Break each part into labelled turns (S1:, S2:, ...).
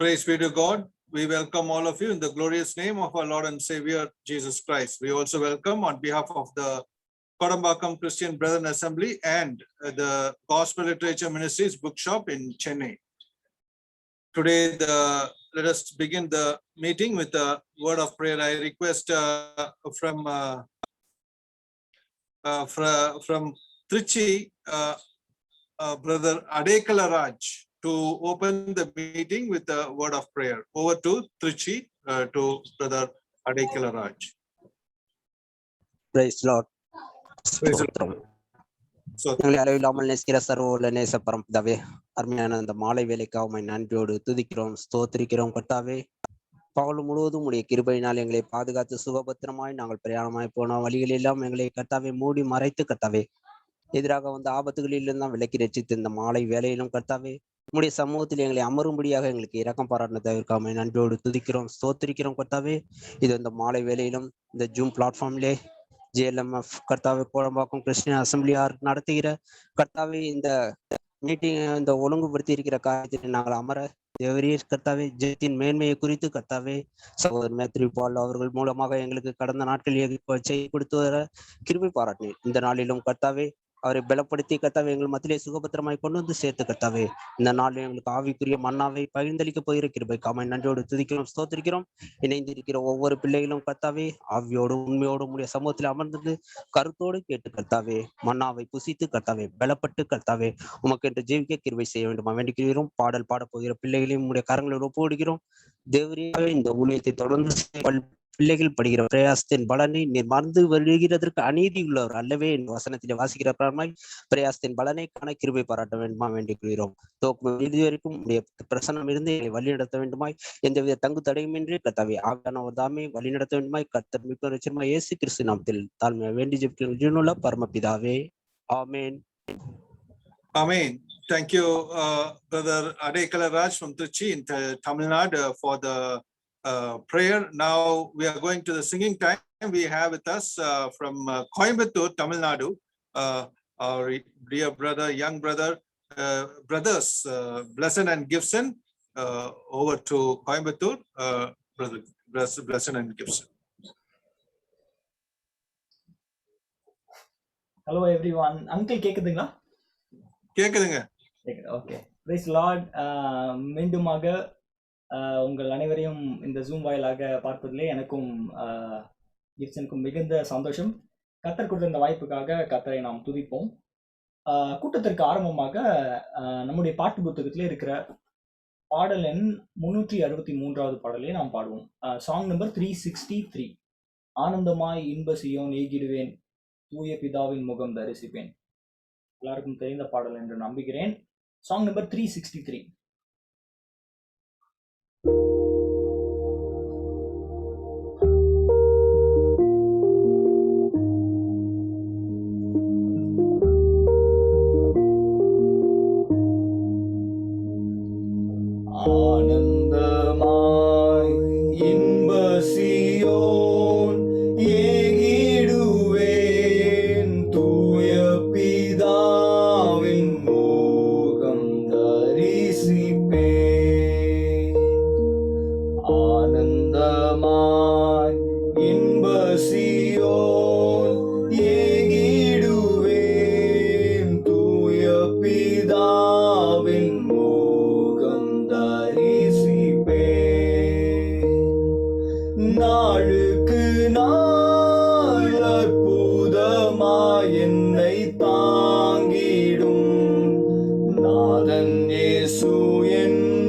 S1: Praise be to God. We welcome all of you in the glorious name of our Lord and Savior, Jesus Christ. We also welcome on behalf of the Kodambakam Christian Brethren Assembly and the Gospel Literature Ministries bookshop in Chennai. Today, let us begin the meeting with a word of prayer. I request from Trichy, Brother Adekala Raj, to open the meeting with a word of prayer. Over to Trichy, to Brother Adekala Raj.
S2: Praise Lord.
S1: Praise the Lord.
S2: எங்களை அளவில்லாமல் நேசிக்கிற சர்வ நேச பரம்பிதாவே, அருமையான அந்த மாலை வேலைக்காக உம்மை நன்றியோடு துதிக்கிறோம், ஸ்தோத்திரிக்கிறோம். கர்த்தாவே, பகல் முழுவதும் உடைய கிருபையினால் எங்களை பாதுகாத்து சுகபத்திரமாய் நாங்கள் பிரயாணமாய் போன வழிகளெல்லாம் எங்களை கர்த்தாவே மூடி மறைத்து கர்த்தாவே எதிராக வந்த ஆபத்துகளிலிருந்தான் விலக்கி ரட்சித்து இந்த மாலை வேலையிலும் கர்த்தாவே உடைய சமூகத்தில் எங்களை அமரும்படியாக எங்களுக்கு இரக்கம் பாராட்டினதற்காக நன்றியோடு துதிக்கிறோம், ஸ்தோத்திரிக்கிறோம். கர்த்தாவே, இது இந்த மாலை வேலையிலும் இந்த ஜூம் பிளாட்ஃபார்ம்லே ஜேஎல்எம்எஃப் கர்த்தாவே கோடம்பாக்கம் கிறிஸ்டியன் அசம்பிளியார் நடத்துகிற கர்த்தாவே இந்த மீட்டிங் இந்த ஒழுங்குபடுத்தி இருக்கிற காரியத்தை நாங்கள் அமர தேவரீர் கர்த்தாவே ஜெயத்தின் மேன்மையை குறித்து கர்த்தாவே சகோதரர் மேத்ரி பால் அவர்கள் மூலமாக எங்களுக்கு கடந்த நாட்களில் கொடுத்து வர கிருபை பாராட்டினேன். இந்த நாளிலும் கர்த்தாவே அவரை பலப்படுத்தி கர்த்தாவே எங்கள் மத்தியிலே சுகபத்திரமாய் கொண்டு வந்து சேர்த்து கர்த்தாவே இந்த நாளில் எங்களுக்கு ஆவிக்குரிய மன்னாவை பகிர்ந்தளிக்க போகிற கிருபை காமை நன்றியோடு துதிக்கிறோம், ஸ்தோத்திரிக்கிறோம். இணைந்திருக்கிற ஒவ்வொரு பிள்ளைகளும் கர்த்தாவே ஆவியோடு உண்மையோடு உடைய சமூகத்தில் அமர்ந்து கருத்தோடு கேட்டு கர்த்தாவே மன்னாவை புசித்து கர்த்தாவே பலப்பட்டு கர்த்தாவே உமக்கு என்று ஜீவிக்க கிருபை செய்ய வேண்டுமா வேண்டிக்கிறோம். பாடல் பாட போகிற பிள்ளைகளையும் உடைய கரங்களில் ஒப்புவிடுகிறோம். தேவரீராக இந்த ஊழியத்தை தொடர்ந்து பிள்ளைகள் படுகிற பிரயாசத்தின் பலனை நீர் மறந்து வருகிறதற்கு அநீதி உள்ளவர் அல்லவே என் வசனத்திலே வாசிக்கிற பிரயாசத்தின் பலனை காண கிருபை பாராட்ட வேண்டுமா வேண்டிக் கொள்கிறோம். இறுதி வரைக்கும் உடைய பிரசனம் இருந்து எங்களை வழிநடத்த வேண்டுமாய் எந்தவித தங்கு தடையுமின்றி கர்த்தாவே ஆகானவர் தாமே வழிநடத்த வேண்டுமாய் கர்த்தர் மீட்பர் ரட்சகருமாய் இயேசு கிறிஸ்து நாமத்தில் தாழ்மையை வேண்டி ஜெபிக்கிறோம் ஜீவனுள்ள பரமபிதாவே, ஆமென்.
S1: Amen. Thank you, Brother Adekala Raj from Trichy in Tamil Nadu for the prayer. Now we are going to the singing time. We have with us from Coimbatore, Tamil Nadu, our dear brother, young brother, brothers Blessed and Gibson. Over to Coimbatore, brother Blessed and Gibson.
S3: Hello everyone. Uncle கேக்குதுங்களா?
S1: கேக்குதுங்க.
S3: Okay. Praise Lord. மீண்டுமாக உங்கள் அனைவரையும் இந்த zoom வாயிலாக பார்ப்பதிலே எனக்கும் கிப்சனுக்கும் மிகுந்த சந்தோஷம். கர்த்தர் கொடுத்த இந்த வாய்ப்புக்காக கர்த்தரை நாம் துதிப்போம். கூட்டத்திற்கு ஆரம்பமாக நம்முடைய பாட்டு புத்தகத்திலே இருக்கிற பாடல் எண் 363வது பாடலை நாம் பாடுவோம். Song number 363. ஆனந்தமாய் இன்ப சீயோன் ஏகிடுவேன், தூய பிதாவின் முகம் தரிசிப்பேன். எல்லாருக்கும் தெரிந்த பாடல் என்று நம்புகிறேன். Song number 363.
S4: ஆனந்தமாய் இன்ப சீயோன் ஏகிடுவேன், தூய பிதாவின் முகம் தரிசிப்பேன். ஆனந்தமாய் இன்ப சீயோன் ஏகிடுவேன், தூய பிதாவின் நாளுக்கு நாள் அற்புதமாய் என்னை தாங்கிடும் நாதன் இயேசு என்னோடிருப்பார்.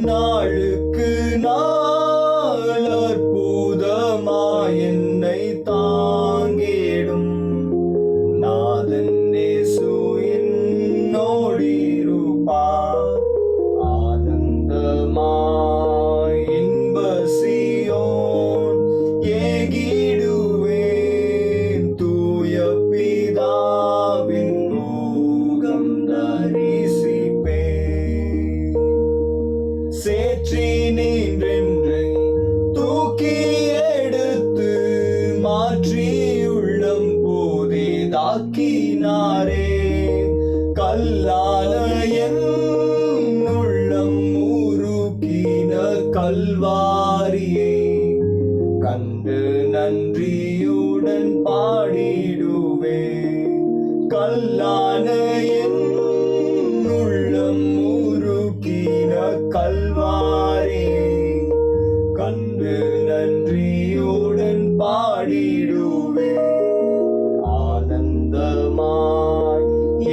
S4: நாளுக்கு நாள் அற்புதமாய் என்னை தாங்கிடும் நாதன் இயேசு என்னோடிருப்பார். ஆனந்தமாய் இன்ப சீயோன் ஏகிடுவேன், தூய பிதாவின் முகம் தரிசிப்பேன். சேற்றி நின்றென்றை தூக்கி எடுத்து மாற்றி உள்ளம் புதிதாக்கினாரே. கல்லான என் கல்வாரியை கண்டு நன்றியுடன் பாடிடுவே. கல்லான என் உள்ளம் உருக்கின கல்வாரியை கண்டு நன்றியுடன் பாடிடுவே. ஆனந்தமாய்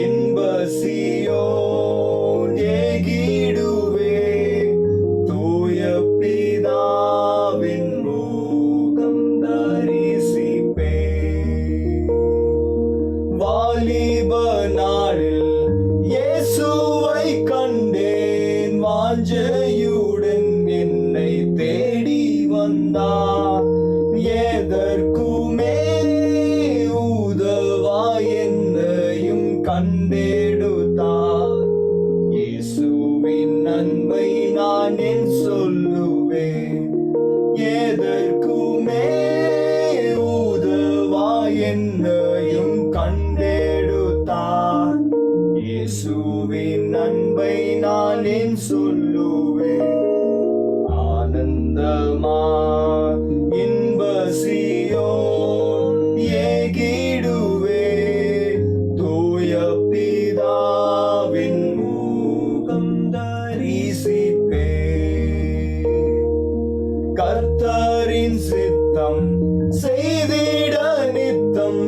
S4: இன்ப சீயோன் ஏகிடுவே. தூய பிதாவின் முகம் தரிசிப்பே. வாலிப நாளில் இயேசுவை கண்டேன். வாஞ்சையுடன் என்னை தேடி வந்தார். எதற்குமே உதவா என்னையும் கண்டெடுத்தார். இயேசுவின் அன்பை நான் என் சொல்லுவேன். எதற்குமே உதவா என்னையும் கண்டெடுத்தார். இயேசுவின் அன்பை நான் என் சொல்லுவேன். ஆனந்தமா இன்ப சீயோன் ஏகிடுவே. தூய பிதாவின் முகம் தரிசிப்பே. கர்த்தரின் சித்தம் செய்திட நித்தம்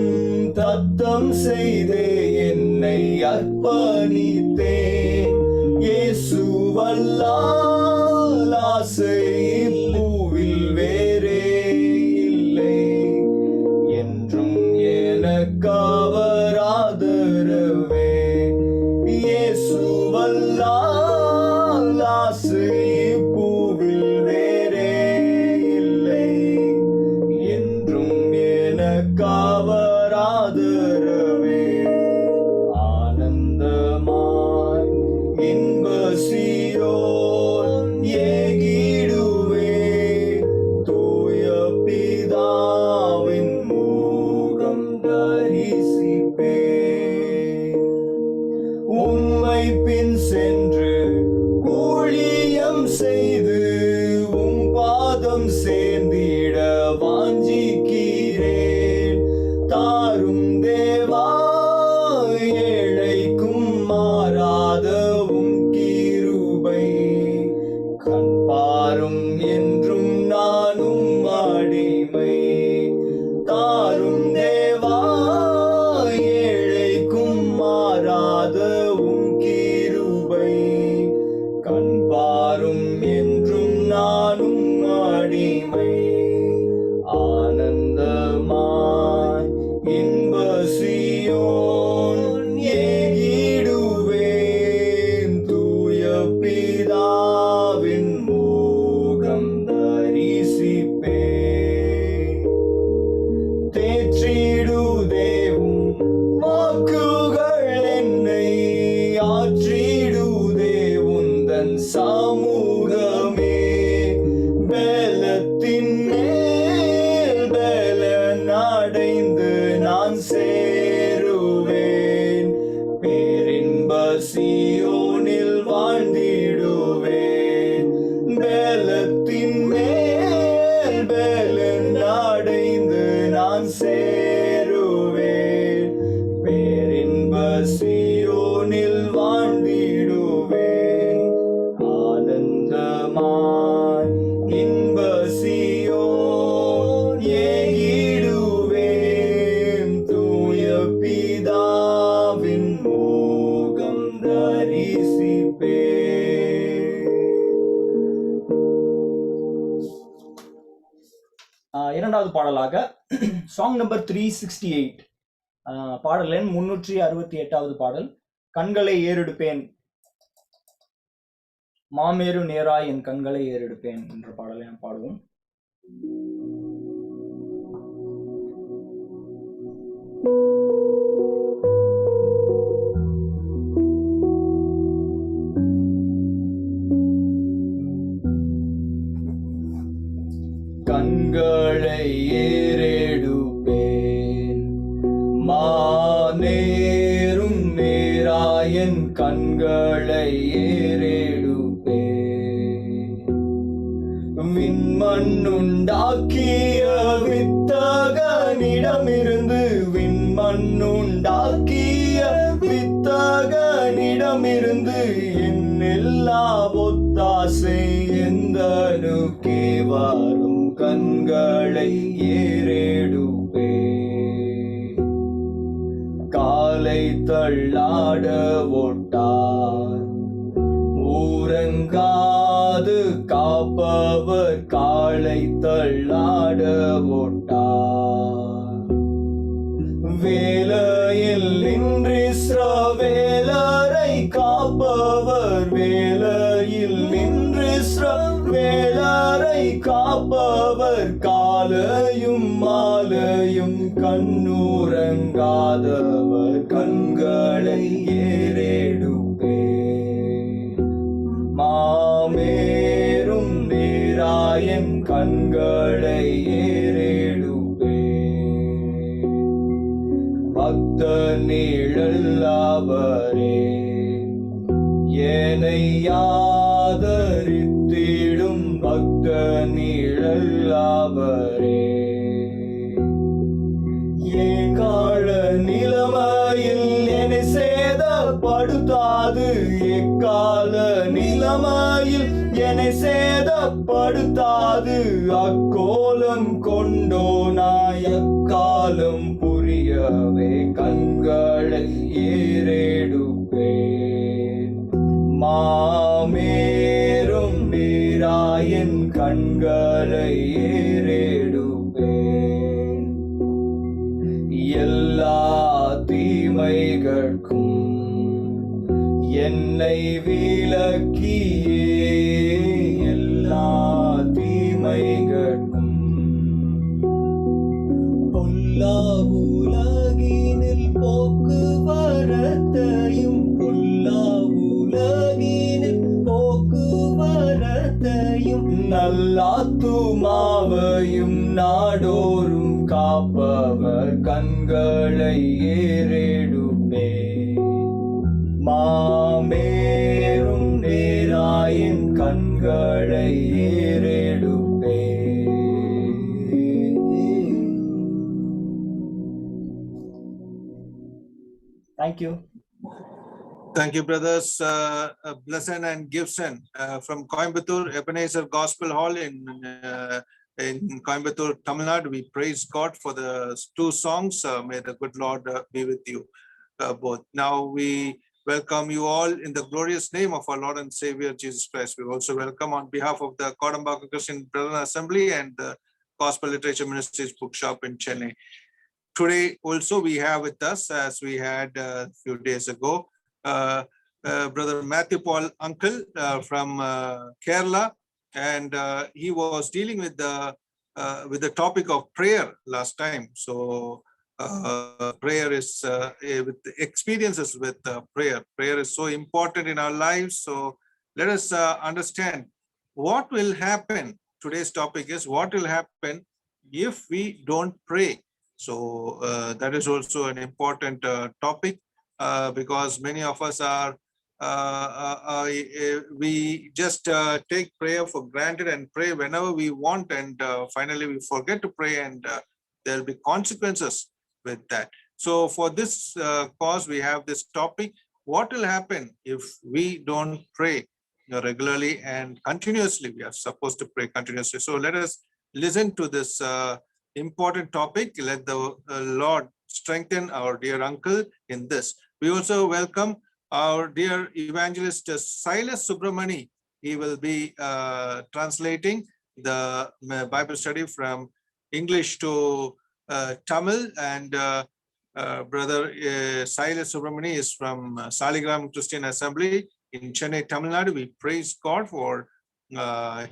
S4: தத்தம் செய்தே என்னை அர்ப்பணித்தேன். இயேசுவல்லால் ஆசை பூவில் வேறே இல்லை. என்றும் எனக்கு அவர் ஆதரவே. இயேசுவல்லால் ஆசை பூவில் வேறே இல்லை. என்றும் எனக்கு அவர் ஆதரவே. ஆனந்தமாய் இன்ப சீயோன் ஏகிடுவே. தூய பிதாவின் முகம் தரிசிப்பே. உம்மை பின் சென்று ஊழியம் செய்து உம் பாதம் சேர்ந்திட வாஞ்சிக்கிறேன். தாரும் தேவா ஏழைக்கும் மாறாத உம் கிருபை. கண் பாரும் என்றும் நானும் அடிமை. தாரும் தேவா ஏழைக்கும் மாறாத உம் கிருபை. கண் பாரும் என்றும் நானும் அடிமை. ஆனந்தமாய் இன்ப சீயோன் ஏகிடுவேன். தூய பிதாவின் முகம் தரிசிப்பே. தேற்றிடுதேவும் வாக்குகள் என்னை ஆற்றிடுதே உந்தன் சமூகமே. பலத்தின் மேல் பலன் அடைந்து நான் சேருவேன். பேரின்ப சீயோனில் வாழ்ந்திடுவேன். பலத்தின் மேல் பலன் அடைந்து நான் சேருவேன். பேரின்ப சீயோனில் வாழ்ந்திடுவேன். ஆனந்தமாய் இன்ப சீயோன் ஏகிடுவேன். தூய பிதாவின் முகம் தரிசிப்பே.
S3: இரண்டாவது பாடலாக சாங் நம்பர் 368, பாடல் எண் 368வது பாடல், கண்களை ஏறெடுப்பேன் மாமேரு நேராய் என் கண்களை ஏறெடுப்பேன் என்ற பாடலை நாம் பாடுவோம்.
S4: கண்களை ஏறெடுப்பேன் மானேரும் நேராயன் கண்களை ஏறெடுப்பேன். விண் விண்மண்ணுண்டாக்கிய வித்தகனிடமிருந்து வித்தகனிடமிருந்து என்னெல்லா ஒத்தாசை எந்தனுக்கே வாரும் கண்களை ஏறெடுப்பே காலை தள்ளாட ஓட்டார் ஊரங்காது காப்பவர் காலை தள்ளாட ஓட்டார் வேலையில் நின்று இஸ்ரவேலரை காப்பவர் வேலையில் நின்று இஸ்ரவேலரை காப்பவர் காலையும் மாலையும் கண்ணுறங்காதவர் கண்களை ஏறெடுப்பே மாமேரும் நேராயன் கண்களை ஏறெடுப்பே பக்த நிழல்லாவரே என்னை ஆதரித்திடும் பக்த நிழல்லாவரே ஏகால நிலைமையில் என்னை சேதப்படுத்தாது எக்கால நிலைமையில் என்னை சேதப்படுத்தாது அக்கோலம் கொண்டோ நாயக்காலம் புரியவே கண்களை ஏறெடுப்பேன் மாமேரும் நீராயன் கண்களை ஏறெடுப்பேன் எல்லா தீமைகளுக்கும் என்னை விலக்கியே எல்லா தீமைகளுக்கும் பொல்லா உலகினில் போக்குவரத்தையும் பொல்லா உலகினில் போக்குவரத்தையும் நல்லாத்துமாவையும் நாடோறும் காப்பவர் கண்களை ஏறெடுப்பே மாமேரும் நேராயின் கண்களை ஏறெடுப்பே
S3: Thank you.
S1: Thank you, brothers. Blesson and Gibson from Coimbatore Ebenezer Gospel Hall in Coimbatore, Tamil Nadu. We praise God for the two songs. May the good Lord be with you both. Now we welcome you all in the glorious name of our Lord and Savior Jesus Christ. We also welcome on behalf of the Kodambaka Christian Brethren Assembly and the Gospel Literature Ministries Bookshop in Chennai. Today also we have with us, as we had a few days ago, Brother Matthew Paul Uncle from Kerala, and he was dealing with the topic of prayer last time. So prayer is with experiences with prayer. Prayer is so important in our lives. So let us understand what will happen. Today's topic is what will happen if we don't pray. So that is also an important topic because many of us are we just take prayer for granted and pray whenever we want, and finally we forget to pray, and there will be consequences with that. So for this cause we have this topic: what will happen if we don't pray regularly and continuously? We are supposed to pray continuously. So let us listen to this important topic. Let the Lord strengthen our dear uncle in this. We also welcome our dear evangelist Silas Subramani. He will be translating the Bible study from English to Tamil, and brother Silas Subramani is from Saligram Christian Assembly in Chennai, Tamil Nadu. We praise God for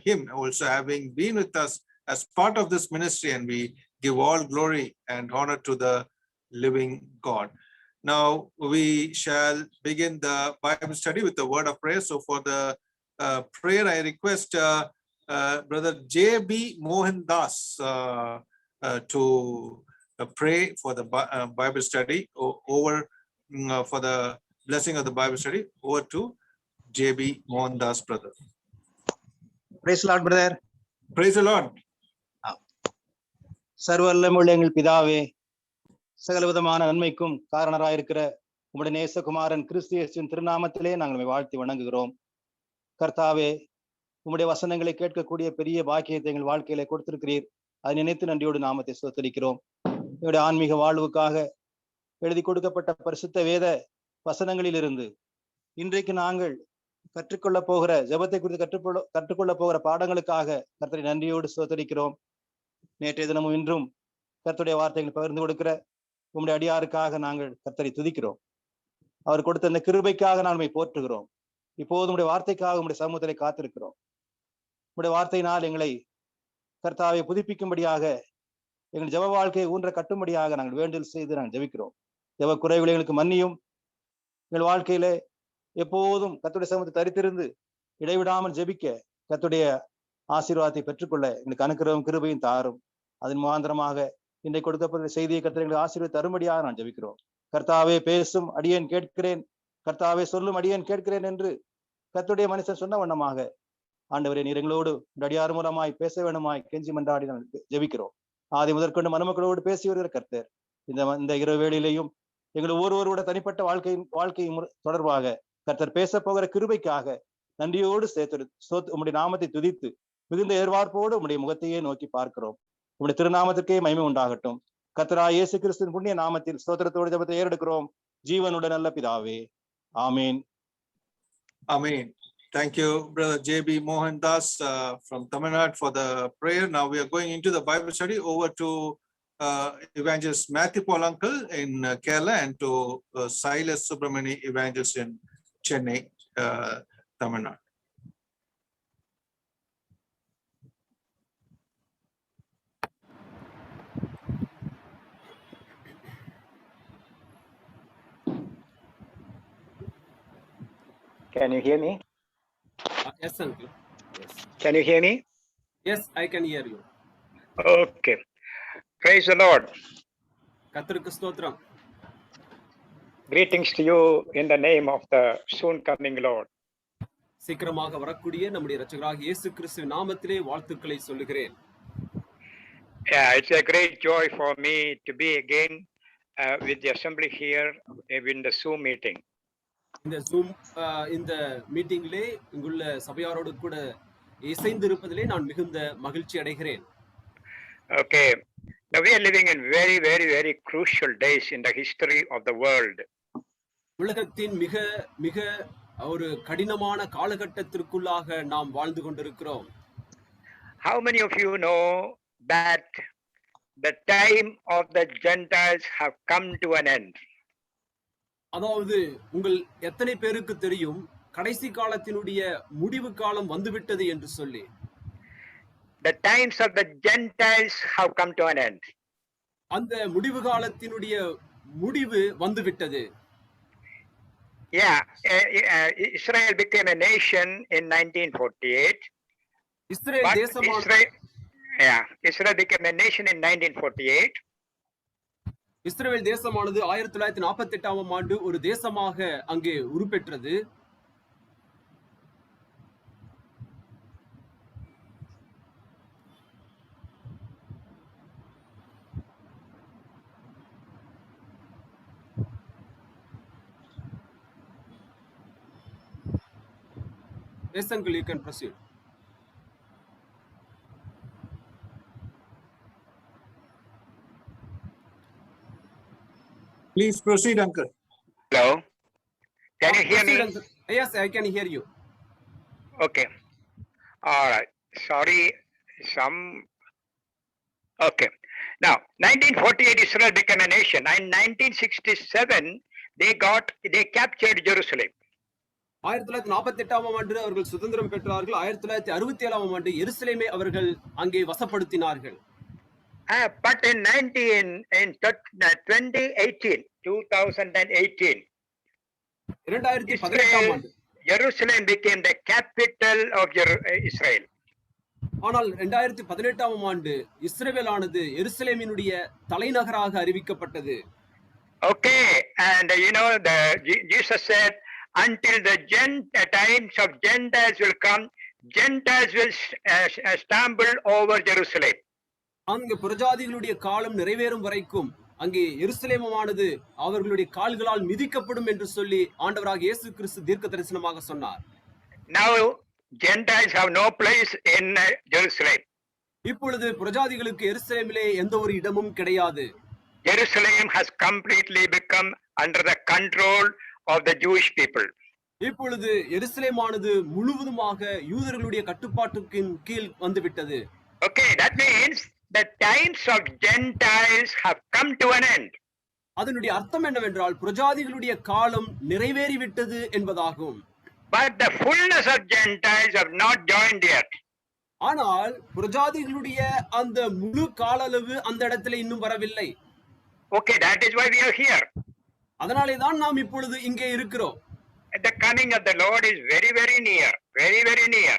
S1: him also having been with us as part of this ministry, and we give all glory and honor to the living God. Now we shall begin the Bible study with the word of prayer. So for the prayer, I request Brother J.B. Mohandas to pray for the Bible study over for the blessing of the Bible study. Over to J.B. Mohandas, brother.
S5: Praise the Lord, brother.
S1: Praise the Lord.
S5: சர்வல்லமுள்ள எங்கள் பிதாவே, சகலவிதமான நன்மைக்கும் காரணராயிருக்கிற உம்முடைய நேசகுமாரன் கிறிஸ்து இயேசுவின் திருநாமத்திலே நாங்கள் வாழ்த்தி வணங்குகிறோம். கர்த்தாவே, உம்முடைய வசனங்களை கேட்கக்கூடிய பெரிய பாக்கியத்தை எங்கள் வாழ்க்கையில கொடுத்திருக்கிறீர். அதை நினைத்து நன்றியோடு நாமத்தை ஸ்தோத்திரிக்கிறோம். எங்களுடைய ஆன்மீக வாழ்வுக்காக எழுதி கொடுக்கப்பட்ட பரிசுத்த வேத வசனங்களிலிருந்து இன்றைக்கு நாங்கள் கற்றுக்கொள்ள போகிற ஜெபத்தை குறித்து கற்றுக்கொள்ள போகிற பாடங்களுக்காக கர்த்தரை நன்றியோடு ஸ்தோத்திரிக்கிறோம். நேற்றைய தினமும் இன்றும் கர்த்தருடைய வார்த்தைகள் பகிர்ந்து கொடுக்கிற உம்முடைய அடியாருக்காக நாங்கள் கர்த்தரை துதிக்கிறோம். அவர் கொடுத்த அந்த கிருபைக்காக நாங்கள் போற்றுகிறோம். இப்போது உம்முடைய வார்த்தைக்காக உம்முடைய சமூகத்திலே காத்திருக்கிறோம். உம்முடைய வார்த்தையினால் எங்களை கர்த்தாவை புதுப்பிக்கும்படியாக எங்கள் ஜெப வாழ்க்கையை ஊன்ற கட்டும்படியாக நாங்கள் வேண்டல் செய்து நாங்கள் ஜெபிக்கிறோம். ஜெப குறைகளை எங்களுக்கு மன்னியும். எங்கள் வாழ்க்கையிலே எப்போதும் கர்த்தருடைய சமூகத்தை தரித்திருந்து இடைவிடாமல் ஜெபிக்க கர்த்தருடைய ஆசீர்வாதத்தை பெற்றுக்கொள்ள எங்களுக்கு அனுக்கிரகம் கிருபையும் தாரும். அதன் முகாந்திரமாக இன்றைக்கு கொடுக்கப்பட்ட செய்தியை கர்த்தர் எங்களுக்கு ஆசீர்வாதம் தரும்படியாக நான் ஜெபிக்கிறோம். கர்த்தாவே பேசும் அடியேன் கேட்கிறேன், கர்த்தாவே சொல்லும் அடியேன் கேட்கிறேன் என்று கர்த்தருடைய மனுஷன் சொன்ன வண்ணமாக ஆண்டவரே நீர் எங்களோடு அடியார் மூலமாய் பேச வேண்டுமாய் கெஞ்சி மன்றாடி நான் ஜெபிக்கிறோம். ஆதி முதற்கொண்டு மணமக்களோடு பேசி வருகிற கர்த்தர் இந்த இரவு வேளையிலையும் எங்கள் ஒவ்வொருவரோட தனிப்பட்ட வாழ்க்கை தொடர்பாக கர்த்தர் பேச போகிற கிருபைக்காக நன்றியோடு உம்முடைய நாமத்தை துதித்து மிகுந்த எதிர்பார்ப்போடு உம்முடைய முகத்தையே நோக்கி பார்க்கிறோம். உம்முடைய திருநாமத்திற்கே மகிமை உண்டாகட்டும். கர்த்தராகிய இயேசு கிறிஸ்துவின் புண்ணிய நாமத்தில் ஸ்தோத்திரத்தோடு ஜெபத்தை ஏறெடுக்கிறோம் ஜீவனுடைய நல்ல பிதாவே. ஆமீன்.
S1: Amen. Thank you, Brother J.B. Mohandas from Tamil Nadu for the prayer. Now we are going into the Bible study. Over to Evangelist Matthew Polankkal in Kerala and to Silas Subramani, Evangelist in Chennai, Tamil Nadu.
S6: Can you hear me?
S7: Yes, uncle. Yes.
S6: Can you hear me?
S7: Yes, I can hear you.
S6: Okay. Praise the Lord.
S7: கர்த்தருக்கு ஸ்தோத்திரம்.
S6: Greetings to you in the name of the soon coming Lord.
S7: சீக்கிரமாக வரக்கூடிய நம்முடைய இரட்சகராகிய இயேசு கிறிஸ்துவின் நாமத்திலே வாழ்த்துக்களை சொல்லுகிறேன்.
S6: Yeah, it's a great joy for me to be again with the assembly here in the Zoom meeting.
S7: இந்த மீட்டிங்கிலே இங்குள்ள சபையாரோடு கூட இசைந்து இருப்பதிலே நான் மிகுந்த மகிழ்ச்சி அடைகிறேன்.
S6: Okay. Now we are living in very, very, very crucial days in the history of the world.
S7: உலகத்தின் மிக மிக ஒரு கடினமான காலகட்டத்திற்குள்ளாக நாம் வாழ்ந்து கொண்டிருக்கிறோம்.
S6: How many of you know that the time of the Gentiles have come to an end?
S7: அதாவது உங்கள் எத்தனை பேருக்கு தெரியும் கடைசி காலத்தினுடைய முடிவு காலம் வந்துவிட்டது என்று சொல்லி?
S6: The times of the Gentiles have come to an end.
S7: அந்த முடிவு காலத்தினுடைய முடிவு வந்துவிட்டது.
S6: Yeah, Israel became a nation in 1948. Israel became a nation in 1948.
S7: இஸ்ரவேல் தேசமானது 1948ஆம் ஆண்டு ஒரு தேசமாக அங்கே உருப்பெற்றது. Yes, uncle, you can proceed.
S1: Please proceed, uncle.
S6: Hello. Can you hear me?
S7: Yes, I can hear you.
S6: Okay. All right. Sorry. Okay. Now, 1948, Israel became a nation. In 1967, they captured Jerusalem.
S7: 1948ஆம் ஆண்டு அவர்கள் சுதந்திரம் பெற்றார்கள். 1967ஆம் ஆண்டு எருசலேமை அவர்கள் அங்கே வசப்படுத்தினார்கள்.
S6: But in 2018, Jerusalem became the capital of Israel.
S7: ஆனால் 2018ஆம் ஆண்டு இஸ்ரவேலானது எருசலேமினுடைய தலைநகராக அறிவிக்கப்பட்டது.
S6: Okay, and Jesus said, until the times of Gentiles will come, Gentiles will stumble over Jerusalem.
S7: அங்கு புறஜாதிகளுடைய காலம் நிறைவேறும் வரைக்கும் அங்கே எருசலேமானது அவர்களுடைய கால்களால் மிதிக்கப்படும் என்று சொல்லி ஆண்டவராக இயேசு கிறிஸ்து தீர்க்க தரிசனமாக சொன்னார்.
S6: Now Gentiles have no place in Jerusalem.
S7: இப்பொழுது புறஜாதிகளுக்கு எருசலேமிலே எந்த ஒரு இடமும் கிடையாது.
S6: Jerusalem has completely become under the control of the Jewish people.
S7: இப்பொழுது எருசலேமானது முழுவதுமாக யூதர்களுடைய கட்டுப்பாட்டுக்கு கீழ் வந்துவிட்டது.
S6: Okay, that means the times of Gentiles have come to an end.
S7: அதனுடைய அர்த்தம் என்னவென்றால் புறஜாதிகளுடைய காலம் நிறைவேறிவிட்டது என்பதாகும்.
S6: But the fullness of Gentiles have not joined yet.
S7: ஆனால் புறஜாதிகளுடைய அந்த முழு கால அளவு அந்த இடத்துல இன்னும் வரவில்லை.
S6: Okay, that is why we are here.
S7: அதனாலே தான் நாம் இப்பொழுது இங்கே இருக்கிறோம்.
S6: The coming of the Lord is very, very near, very, very near.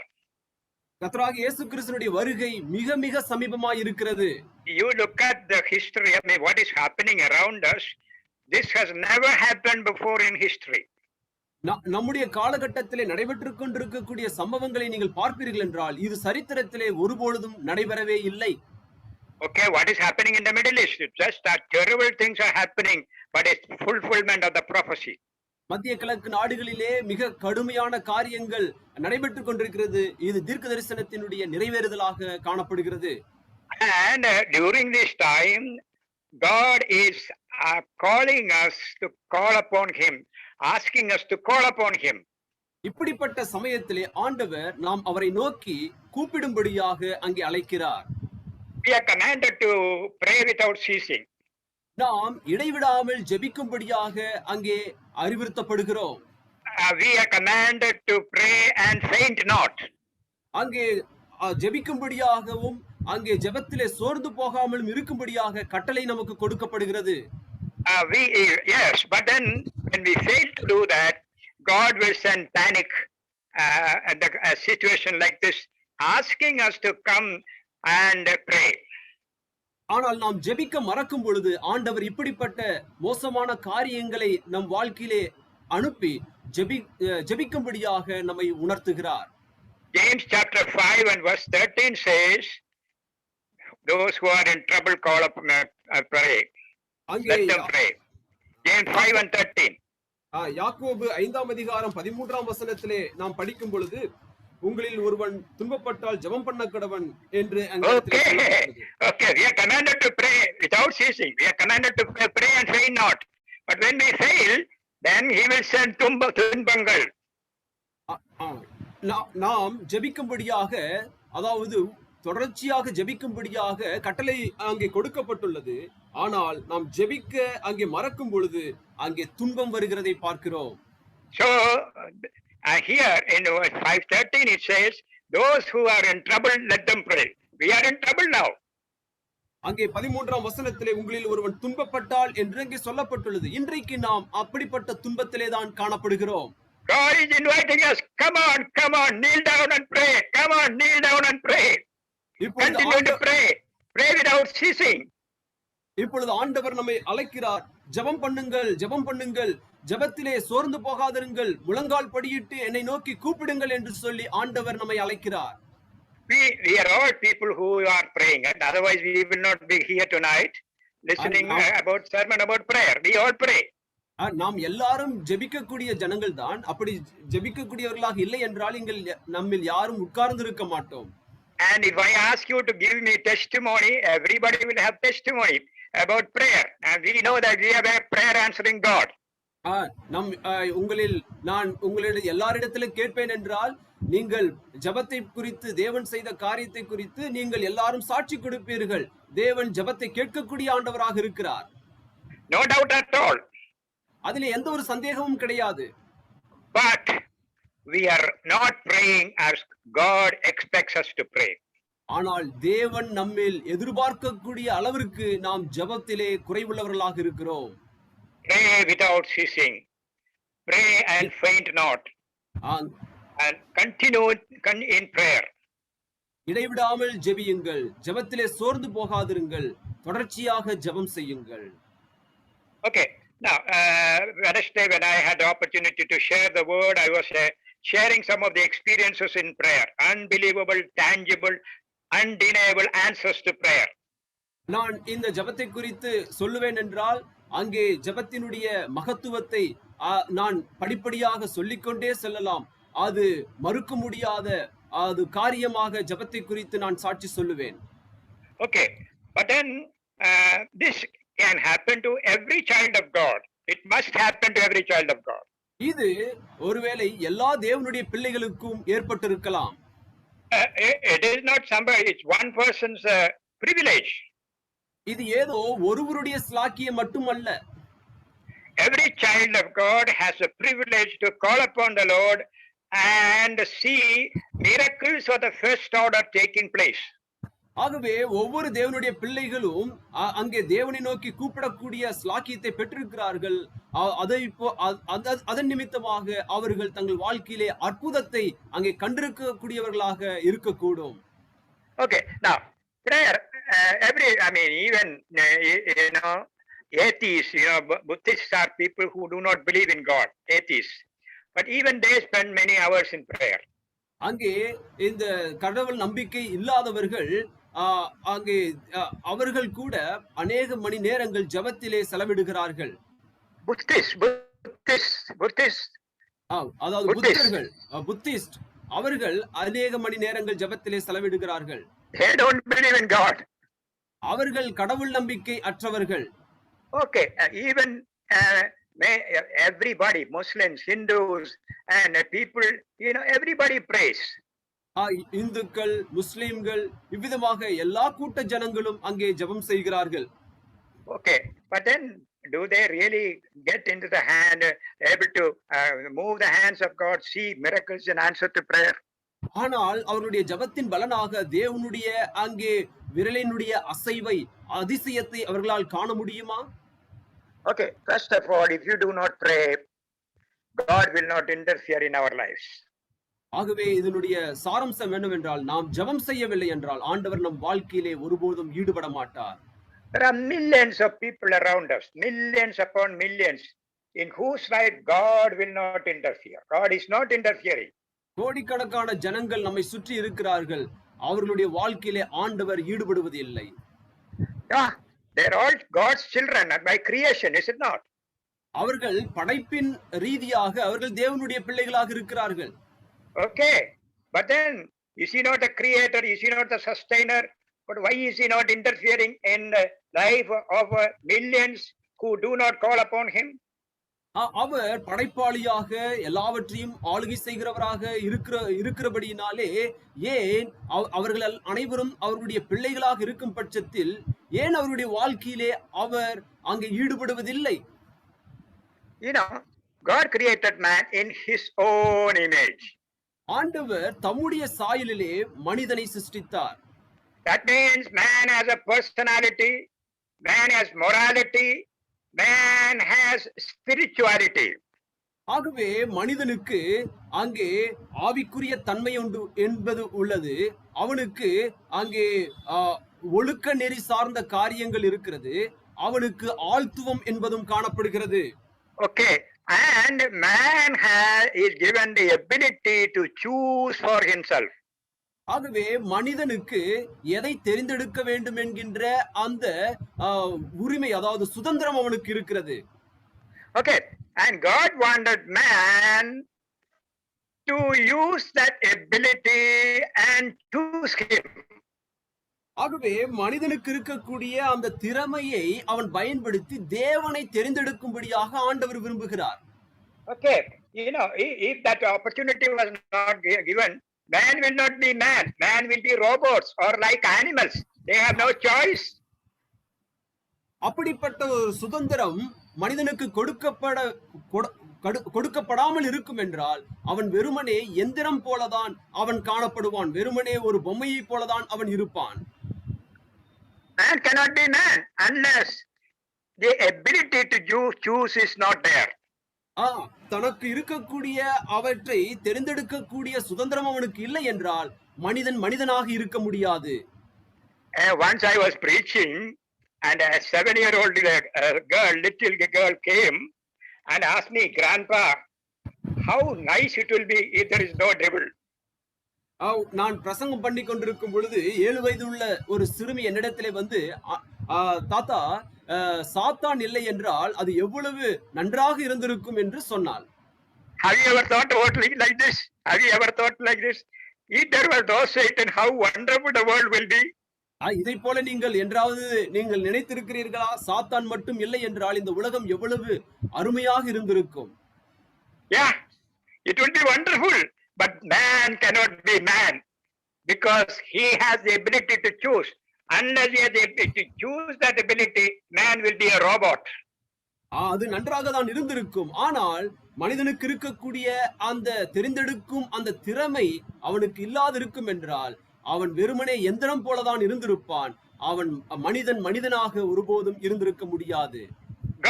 S7: கர்த்தராகிய இயேசு கிறிஸ்துவினுடைய வருகை மிக மிக சமீபமாய் இருக்கிறது.
S6: You look at the history, I mean, what is happening around us. This has never happened before in history.
S7: நம்முடைய காலகட்டத்திலே நடைபெற்றுக் கொண்டிருக்கக்கூடிய சம்பவங்களை நீங்கள் பார்ப்பீர்கள் என்றால் இது சரித்திரத்திலே ஒருபொழுதும் நடைபெறவே இல்லை.
S6: Okay, what is happening in the Middle East? It's just that terrible things are happening, but it's fulfillment of the prophecy.
S7: மத்திய கிழக்கு நாடுகளிலே மிக கடுமையான காரியங்கள் நடைபெற்றுக் கொண்டிருக்கிறது. இது தீர்க்க தரிசனத்தினுடைய நிறைவேறுதலாக காணப்படுகிறது.
S6: And during this time, God is calling us to call upon Him, asking us to call upon Him.
S7: இப்படிப்பட்ட சமயத்திலே ஆண்டவர் நாம் அவரை நோக்கி கூப்பிடும்படியாக அங்கே அழைக்கிறார்.
S6: We are commanded to pray without ceasing.
S7: நாம் இடைவிடாமல் ஜெபிக்கும்படியாக அங்கே அறிவுறுத்தப்படுகிறோம்.
S6: We are commanded to pray and faint not.
S7: அங்கே ஜெபிக்கும்படியாகவும் அங்கே ஜெபத்திலே சோர்ந்து போகாமலும் இருக்கும்படியாக கட்டளை நமக்கு கொடுக்கப்படுகிறது.
S6: Yes, but then when we fail to do that, God will send panic at a situation like this, asking us to come and pray.
S7: ஆனால் நாம் ஜெபிக்க மறக்கும் பொழுது ஆண்டவர் இப்படிப்பட்ட மோசமான காரியங்களை நம் வாழ்க்கையிலே அனுப்பி ஜெபிக்கும்படியாக நம்மை உணர்த்துகிறார்.
S6: James chapter 5 and verse 13 says, those who are in trouble call upon pray. Let them pray. James 5 and 13.
S7: யாக்கோபு 5ஆம் அதிகாரம் 13ஆம் வசனத்திலே நாம் படிக்கும் பொழுது உங்களில் ஒருவன் துன்பப்பட்டால் ஜெபம் பண்ண கடவன் என்று
S6: Okay, we are commanded to pray without ceasing. We are commanded to pray and faint not. But when we fail, then he will send துன்பங்கள்.
S7: நாம் ஜெபிக்கும்படியாக, அதாவது தொடர்ச்சியாக ஜெபிக்கும்படியாக கட்டளை அங்கே கொடுக்கப்பட்டுள்ளது. ஆனால் நாம் ஜெபிக்க அங்கே மறக்கும் பொழுது அங்கே துன்பம் வருகிறதை பார்க்கிறோம்.
S6: So here in verse 5:13 it says, those who are in trouble, let them pray. We are in trouble now.
S7: அங்கே 13ஆம் வசனத்திலே உங்களில் ஒருவன் துன்பப்பட்டால் என்று அங்கே சொல்லப்பட்டுள்ளது. இன்றைக்கு நாம் அப்படிப்பட்ட துன்பத்திலே தான் காணப்படுகிறோம்.
S6: God is inviting us, come on, kneel down and pray. Come on, kneel down and pray. Continue to pray. Pray without ceasing.
S7: இப்பொழுது ஆண்டவர் நம்மை அழைக்கிறார். ஜெபம் பண்ணுங்கள், ஜெபத்திலே சோர்ந்து போகாதிருங்கள், முழங்கால் படியிட்டு என்னை நோக்கி கூப்பிடுங்கள் என்று சொல்லி ஆண்டவர் நம்மை அழைக்கிறார்.
S6: We are all people who are praying, and otherwise we will not be here tonight listening about sermon about prayer. We all pray.
S7: நாம் எல்லாரும் ஜெபிக்கக்கூடிய ஜனங்கள் தான். அப்படி ஜெபிக்கக்கூடியவர்களாக இல்லை என்றால் நம்மில் யாரும் உட்கார்ந்து இருக்க மாட்டோம்.
S6: And if I ask you to give me testimony, everybody will have testimony about prayer, and we know that we have a prayer answering God.
S7: உங்களிடம் எல்லாரிடத்திலும் கேட்பேன் என்றால் நீங்கள் ஜெபத்தை குறித்து, தேவன் செய்த காரியத்தை குறித்து நீங்கள் எல்லாரும் சாட்சி கொடுப்பீர்கள். தேவன் ஜெபத்தை கேட்கக்கூடிய ஆண்டவராக இருக்கிறார்.
S6: No doubt at all.
S7: அதிலே எந்த ஒரு சந்தேகமும் கிடையாது.
S6: But we are not praying as God expects us to pray.
S7: ஆனால் தேவன் நம்மில் எதிர்பார்க்கக்கூடிய அளவிற்கு நாம் ஜெபத்திலே குறைவுள்ளவர்களாக இருக்கிறோம்.
S6: Pray without ceasing. Pray and faint not. And continue in prayer.
S7: இடைவிடாமல் ஜெபியுங்கள், ஜெபத்திலே சோர்ந்து போகாதிருங்கள், தொடர்ச்சியாக ஜெபம் செய்யுங்கள்.
S6: Okay. Now, Wednesday when I had the opportunity to share the word, I was sharing some of the experiences in prayer. Unbelievable, tangible, undeniable answers to prayer.
S7: நான் இந்த ஜெபத்தை குறித்து சொல்லுவேன் என்றால் அங்கே ஜெபத்தினுடைய மகத்துவத்தை நான் படிப்படியாக சொல்லிக்கொண்டே செல்லலாம். அது மறுக்க முடியாத அது காரியமாக ஜெபத்தை குறித்து நான் சாட்சி சொல்லுவேன்.
S6: Okay, but then this can happen to every child of God. It must happen to every child of God.
S7: இது ஒருவேளை எல்லா தேவனுடைய பிள்ளைகளுக்கும் ஏற்பட்டிருக்கலாம்.
S6: It is not somebody, it's one person's privilege.
S7: இது ஏதோ ஒருவருடைய ஸ்லாக்கியம் மட்டுமல்ல.
S6: Every child of God has a privilege to call upon the Lord and see miracles of the first order taking place.
S7: ஆகவே ஒவ்வொரு தேவனுடைய பிள்ளைகளும் அங்கே தேவனை நோக்கி கூப்பிடக்கூடிய ஸ்லாக்கியத்தை பெற்றிருக்கிறார்கள். அதன் நிமித்தமாக அவர்கள் தங்கள் வாழ்க்கையிலே அற்புதத்தை அங்கே கண்டிருக்கக்கூடியவர்களாக இருக்கக்கூடும்.
S6: Okay, now prayer, even atheists, Buddhists are people who do not believe in God, atheists. But even they spend many hours in prayer.
S7: அங்கே இந்த கடவுள் நம்பிக்கை இல்லாதவர்கள் அங்கே அவர்கள் கூட அநேக மணி நேரங்கள் ஜெபத்திலே செலவிடுகிறார்கள். அதாவது புத்தர்கள், புத்திஸ்ட், அவர்கள் அநேக மணி நேரங்கள் ஜெபத்திலே செலவிடுகிறார்கள்.
S6: They don't believe in God.
S7: அவர்கள் கடவுள் நம்பிக்கை அற்றவர்கள்.
S6: Okay, even everybody, Muslims, Hindus, and people, everybody prays.
S7: இந்துக்கள், முஸ்லிம்கள், இவ்விதமாக எல்லா கூட்ட ஜனங்களும் அங்கே ஜெபம் செய்கிறார்கள்.
S6: Okay, but then do they really get into the hand, able to move the hands of God, see miracles and answer to prayer?
S7: ஆனால் அவருடைய ஜெபத்தின் பலனாக தேவனுடைய அங்கே விரலினுடைய அசைவை, அதிசயத்தை அவர்களால் காண முடியுமா?
S6: Okay, first of all, if you do not pray, God will not interfere in our lives.
S7: ஆகவே இதனுடைய சாராம்சம் என்னவென்றால் நாம் ஜெபம் செய்யவில்லை என்றால் ஆண்டவர் நம் வாழ்க்கையிலே ஒருபோதும் ஈடுபட மாட்டார்.
S6: There are millions of people around us, millions upon millions, in whose life God will not interfere. God is not interfering.
S7: கோடிக்கணக்கான ஜனங்கள் நம்மை சுற்றி இருக்கிறார்கள். அவர்களுடைய வாழ்க்கையிலே ஆண்டவர் ஈடுபடுவது இல்லை.
S6: Yeah, they're all God's children by creation, is it not?
S7: அவர்கள் படைப்பின் ரீதியாக அவர்கள் தேவனுடைய பிள்ளைகளாக இருக்கிறார்கள்.
S6: Okay, but then is he not the creator? Is he not the sustainer? But why is he not interfering in the life of millions who do not call upon him?
S7: அவர் படைப்பாளியாக எல்லாவற்றையும் ஆளுகை செய்கிறவராக இருக்கிறபடியினாலே ஏன் அவர்கள் அனைவரும் அவருடைய பிள்ளைகளாக இருக்கும் பட்சத்தில் ஏன் அவருடைய வாழ்க்கையிலே அவர் அங்கே ஈடுபடுவதில்லை?
S6: God created man in his own image.
S7: ஆண்டவர் தம்முடைய சாயலிலே மனிதனை சிருஷ்டித்தார்.
S6: That means man has a personality, man has morality, man has spirituality.
S7: ஆகவே மனிதனுக்கு அங்கே ஆவிக்குரிய தன்மை உண்டு என்பது உள்ளது. அவனுக்கு அங்கே ஒழுக்க நெறி சார்ந்த காரியங்கள் இருக்கிறது. அவனுக்கு ஆழ்த்துவம் என்பதும் காணப்படுகிறது.
S6: Okay, and man is given the ability to choose for himself.
S7: ஆகவே மனிதனுக்கு எதை தெரிந்தெடுக்க வேண்டும் என்கின்ற அந்த உரிமை, அதாவது சுதந்திரம் அவனுக்கு இருக்கிறது.
S6: Okay, and God wanted man to use that ability and choose him.
S7: ஆகவே மனிதனுக்கு இருக்கக்கூடிய அந்த திறமையை அவன் பயன்படுத்தி தேவனை தெரிந்தெடுக்கும்படியாக ஆண்டவர் விரும்புகிறார்.
S6: Okay, if that opportunity was not given, man will not be man. Man will be robots or like animals. They have no choice.
S7: அப்படிப்பட்ட ஒரு சுதந்திரம் மனிதனுக்கு கொடுக்கப்படாமல் இருக்கும் என்றால் அவன் வெறுமனே எந்திரம் போலதான் அவன் காணப்படுவான். வெறுமனே ஒரு பொம்மையை போலதான் அவன் இருப்பான்.
S6: Man cannot be man unless the ability to choose is not there.
S7: தனக்கு இருக்கக்கூடிய அவற்றை தெரிந்தெடுக்கக்கூடிய சுதந்திரம் அவனுக்கு இல்லை என்றால் மனிதன் மனிதனாக இருக்க முடியாது.
S6: Once I was preaching and a 7-year-old little girl came and asked me, Grandpa, how nice it will be if there is no devil.
S7: நான் பிரசங்கம் பண்ணி கொண்டிருக்கும் பொழுது 7 வயது உள்ள ஒரு சிறுமி என்னிடத்திலே வந்து தாத்தா சாத்தான் இல்லை என்றால் அது எவ்வளவு நன்றாக இருந்திருக்கும் என்று சொன்னாள்.
S6: Have you ever thought about like this? Have you ever thought like this? If there was no Satan, how wonderful the world will be.
S7: இதை போல நீங்கள் என்றாவது நீங்கள் நினைத்திருக்கிறீர்களா? சாத்தான் மட்டும் இல்லை என்றால் இந்த உலகம் எவ்வளவு அருமையாக இருந்திருக்கும்.
S6: Yeah, it will be wonderful. But man cannot be man because he has the ability to choose. Unless he has the ability to choose that ability, man will be a robot.
S7: அது நன்றாக தான் இருந்திருக்கும். ஆனால் மனிதனுக்கு இருக்கக்கூடிய அந்த தெரிந்தெடுக்கும் அந்த திறமை அவனுக்கு இல்லாதிருக்கும் என்றால் அவன் வெறுமனே எந்திரம் போலதான் இருந்திருப்பான். அவன் மனிதனாக ஒருபோதும் இருந்திருக்க முடியாது.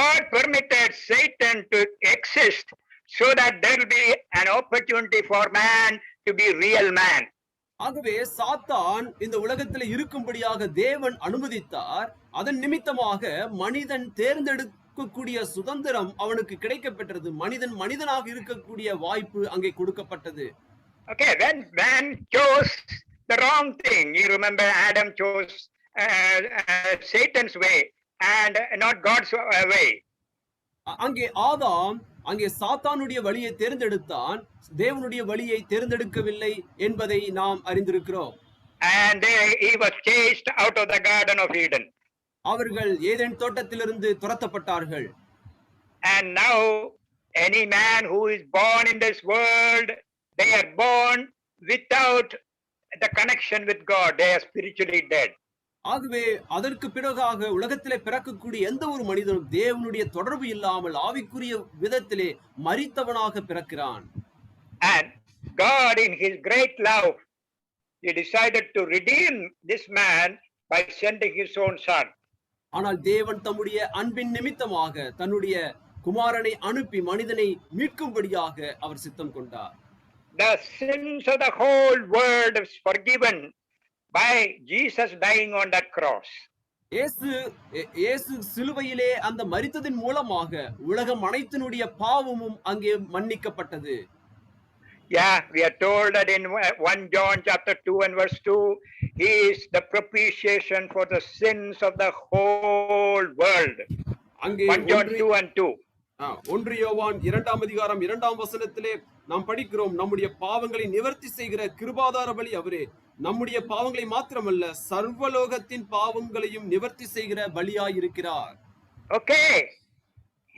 S6: God permitted Satan to exist so that there will be an opportunity for man to be real man.
S7: ஆகவே சாத்தான் இந்த உலகத்தில் இருக்கும்படியாக தேவன் அனுமதித்தார். அதன் நிமித்தமாக மனிதன் தேர்ந்தெடுக்கக்கூடிய சுதந்திரம் அவனுக்கு கிடைக்கப்பட்டது. மனிதனாக இருக்கக்கூடிய வாய்ப்பு அங்கே கொடுக்கப்பட்டது.
S6: Okay, when man chose the wrong thing, you remember Adam chose Satan's way and not God's way.
S7: அங்கே ஆதாம் அங்கே சாத்தானுடைய வழியை தேர்ந்தெடுத்தான், தேவனுடைய வழியை தேர்ந்தெடுக்கவில்லை என்பதை நாம் அறிந்திருக்கிறோம்.
S6: And he was chased out of the Garden of Eden.
S7: அவர்கள் Eden தோட்டத்திலிருந்து துரத்தப்பட்டார்கள்.
S6: And now any man who is born in this world, they are born without the connection with God. They are spiritually dead.
S7: ஆகவே அதற்கு பிறகாக உலகத்திலே பிறக்கக்கூடிய எந்த ஒரு மனிதனும் தேவனுடைய தொடர்பு இல்லாமல் ஆவிக்குரிய விதத்திலே மரித்தவனாக பிறக்கிறான்.
S6: And God in his great love, he decided to redeem this man by sending his own son.
S7: ஆனால் தேவன் தம்முடைய அன்பின் நிமித்தமாக தன்னுடைய குமாரனை அனுப்பி மனிதனை மீட்கும்படியாக அவர் சித்தம் கொண்டார்.
S6: The sins of the whole world is forgiven by Jesus dying on that cross.
S7: இயேசு சிலுவையிலே அந்த மரித்ததின் மூலமாக உலகம் அனைத்தினுடைய பாவமும் அங்கே மன்னிக்கப்பட்டது.
S6: Yeah, we are told that in 1 John chapter 2 and verse 2, he is the propitiation for the sins of the whole world. 1 John 2 and 2.
S7: 1 யோவான் 2ஆம் அதிகாரம் 2ஆம் வசனத்திலே நாம் படிக்கிறோம், நம்முடைய பாவங்களை நிவர்த்தி செய்கிற கிருபாதார பலி அவரே, நம்முடைய பாவங்களை மாத்திரமல்ல சர்வலோகத்தின் பாவங்களையும் நிவர்த்தி செய்கிற பலியாய் இருக்கிறார்.
S6: Okay,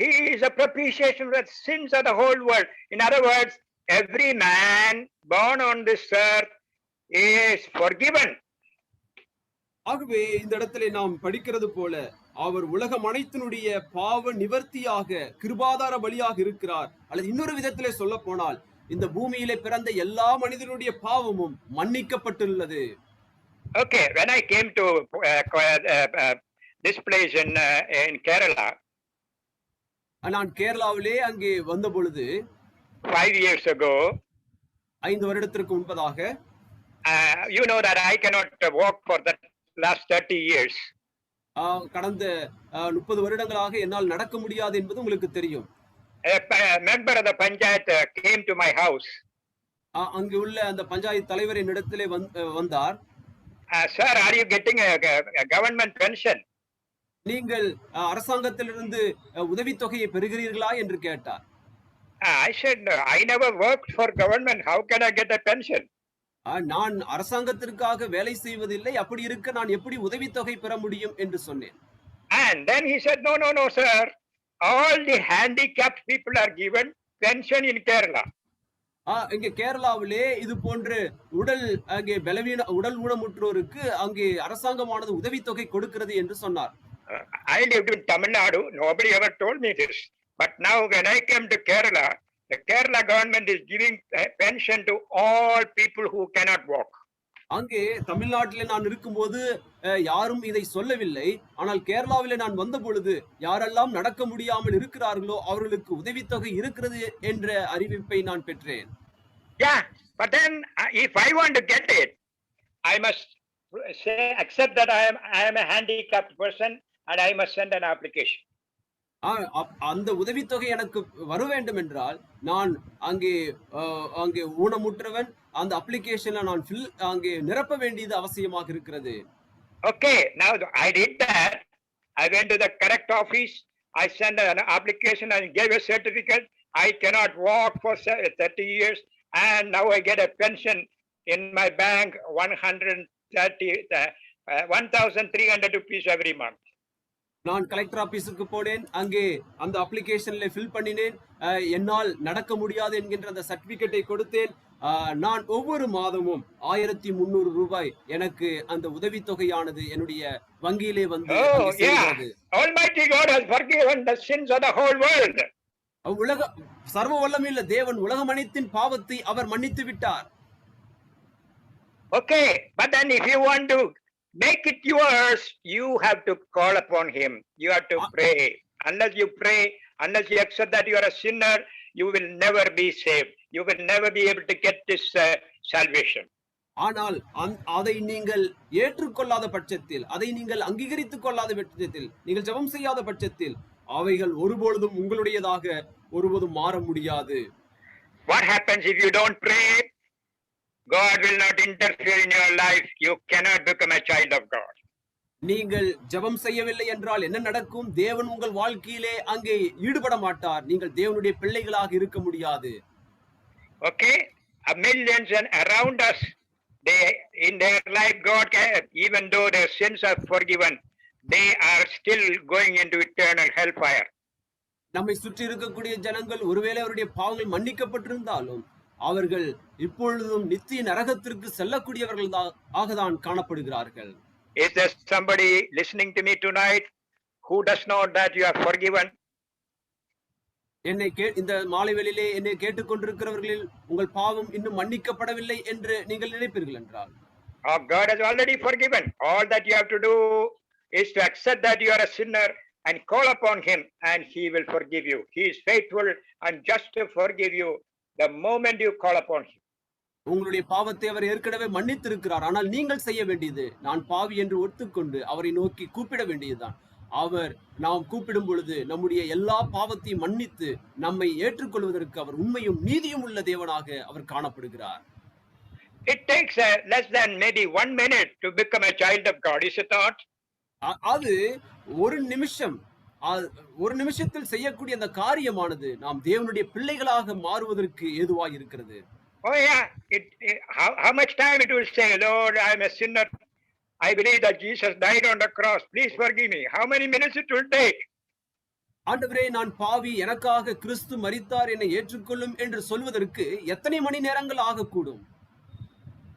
S6: he is a propitiation for the sins of the whole world. In other words, every man born on this earth is forgiven.
S7: ஆகவே இந்த இடத்திலே நாம் படிக்கிறது போல அவர் உலகம் அனைத்தினுடைய பாவ நிவர்த்தியாக கிருபாதார பலியாக இருக்கிறார். அல்லது இன்னொரு விதத்திலே சொல்ல போனால் இந்த பூமியிலே பிறந்த எல்லா மனிதனுடைய பாவமும் மன்னிக்கப்பட்டுள்ளது.
S6: Okay, when I came to this place in Kerala,
S7: நான் கேரளாவிலே அங்கே வந்த பொழுது
S6: 5 years ago,
S7: 5 வருடத்திற்கு முன்பதாக,
S6: you know that I cannot walk for the last 30 years.
S7: கடந்த 30 வருடங்களாக என்னால் நடக்க முடியாது என்பது உங்களுக்கு தெரியும்.
S6: A member of the panchayat came to my house.
S7: அங்கு உள்ள அந்த பஞ்சாயத்து தலைவர் என்னிடத்திலே வந்தார்.
S6: Sir, are you getting a government pension?
S7: நீங்கள் அரசாங்கத்திலிருந்து உதவித்தொகையை பெறுகிறீர்களா என்று கேட்டார்.
S6: I said, no, I never worked for government. How can I get a pension?
S7: நான் அரசாங்கத்திற்காக வேலை செய்வதில்லை, அப்படி இருக்க நான் எப்படி உதவித்தொகை பெற முடியும் என்று சொன்னேன்.
S6: And then he said, no sir, all the handicapped people are given pension in Kerala.
S7: இங்கே கேரளாவிலே இது போன்று அங்கே உடல் ஊனமுற்றோருக்கு அங்கே அரசாங்கமானது உதவித்தொகை கொடுக்கிறது என்று சொன்னார்.
S6: I lived in Tamil Nadu. Nobody ever told me this. But now when I came to Kerala, the Kerala government is giving pension to all people who cannot walk.
S7: அங்கே தமிழ்நாட்டிலே நான் இருக்கும்போது யாரும் இதை சொல்லவில்லை. ஆனால் கேரளாவிலே நான் வந்த பொழுது யாரெல்லாம் நடக்க முடியாமல் இருக்கிறார்களோ அவர்களுக்கு உதவித்தொகை இருக்கிறது என்ற அறிவிப்பை நான் பெற்றேன்.
S6: Yeah, but then if I want to get it, I must accept that I am a handicapped person and I must send an application.
S7: அந்த உதவித்தொகை எனக்கு வர வேண்டும் என்றால் நான் அங்கே அங்கே ஊனமுற்றவன் அந்த அப்ளிகேஷனை நான் அங்கே நிரப்ப வேண்டியது அவசியமாக இருக்கிறது.
S6: Okay, now I did that. I went to the correct office. I sent an application and gave a certificate. I cannot walk for 30 years, and now I get a pension in my bank, 1,300 rupees every month.
S7: நான் collector ஆபீஸுக்கு போனேன், அங்கே அந்த அப்ளிகேஷன்ல fill பண்ணினேன், என்னால் நடக்க முடியாது என்கின்ற அந்த சர்டிபிகேட்டை கொடுத்தேன். நான் ஒவ்வொரு மாதமும் 1300 ரூபாய் எனக்கு அந்த உதவித்தொகையானது என்னுடைய வங்கியிலே வந்து சேர்கிறது.
S6: Almighty God has forgiven the sins of the whole world.
S7: உலக சர்வ வல்லமையுள்ள தேவன் உலகம் அனைத்தின் பாவத்தை அவர் மன்னித்து விட்டார்.
S6: Okay, but then if you want to make it yours, you have to call upon him. You have to pray. Unless you pray, unless you accept that you are a sinner, you will never be saved. You will never be able to get this salvation.
S7: ஆனால் அதை நீங்கள் ஏற்றுக்கொள்ளாத பட்சத்தில், அதை நீங்கள் அங்கீகரித்துக் கொள்ளாத பட்சத்தில், நீங்கள் ஜெபம் செய்யாத பட்சத்தில் அவைகள் ஒருபொழுதும் உங்களுடையதாக ஒருபோதும் மாற முடியாது.
S6: What happens if you don't pray? God will not interfere in your life. You cannot become a child of God.
S7: நீங்கள் ஜெபம் செய்யவில்லை என்றால் என்ன நடக்கும்? தேவன் உங்கள் வாழ்க்கையிலே அங்கே ஈடுபட மாட்டார். நீங்கள் தேவனுடைய பிள்ளைகளாக இருக்க முடியாது.
S6: Okay, millions and around us, they in their life God can, even though their sins are forgiven, they are still going into eternal hellfire.
S7: நம்மை சுற்றி இருக்கக்கூடிய ஜனங்கள் ஒருவேளை அவருடைய பாவங்கள் மன்னிக்கப்பட்டிருந்தாலும் அவர்கள் இப்பொழுதும் நித்திய நரகத்திற்கு செல்லக்கூடியவர்களாக தான் காணப்படுகிறார்கள்.
S6: Is there somebody listening to me tonight who does know that you are forgiven?
S7: இந்த மாலை வேளையிலே என்னை கேட்டுக்கொண்டிருக்கிறவர்களில் உங்கள் பாவம் இன்னும் மன்னிக்கப்படவில்லை என்று நீங்கள் நினைப்பீர்கள் என்றால்,
S6: God has already forgiven. All that you have to do is to accept that you are a sinner and call upon him, and he will forgive you. He is faithful and just to forgive you the moment you call upon him.
S7: உங்களுடைய பாவத்தை அவர் ஏற்கனவே மன்னித்திருக்கிறார். ஆனால் நீங்கள் செய்ய வேண்டியது, நான் பாவி என்று ஒத்துக்கொண்டு அவரை நோக்கி கூப்பிட வேண்டியதுதான். அவர் நாம் கூப்பிடும் பொழுது நம்முடைய எல்லா பாவத்தையும் மன்னித்து நம்மை ஏற்றுக்கொள்வதற்கு அவர் உண்மையும் நீதியும் உள்ள தேவனாக அவர் காணப்படுகிறார்.
S6: It takes less than maybe 1 minute to become a child of God, is it not?
S7: அது ஒரு நிமிஷத்தில் செய்யக்கூடிய அந்த காரியமானது நாம் தேவனுடைய பிள்ளைகளாக மாறுவதற்கு ஏதுவாய் இருக்கிறது.
S6: Oh yeah, how much time it will say, Lord, I am a sinner. I believe that Jesus died on the cross. Please forgive me. How many minutes it will take?
S7: ஆண்டவரே, நான் பாவி, எனக்காக கிறிஸ்து மரித்தார், என்னை ஏற்றுக்கொள்ளும் என்று சொல்வதற்கு எத்தனை மணி நேரங்கள் ஆகக்கூடும்?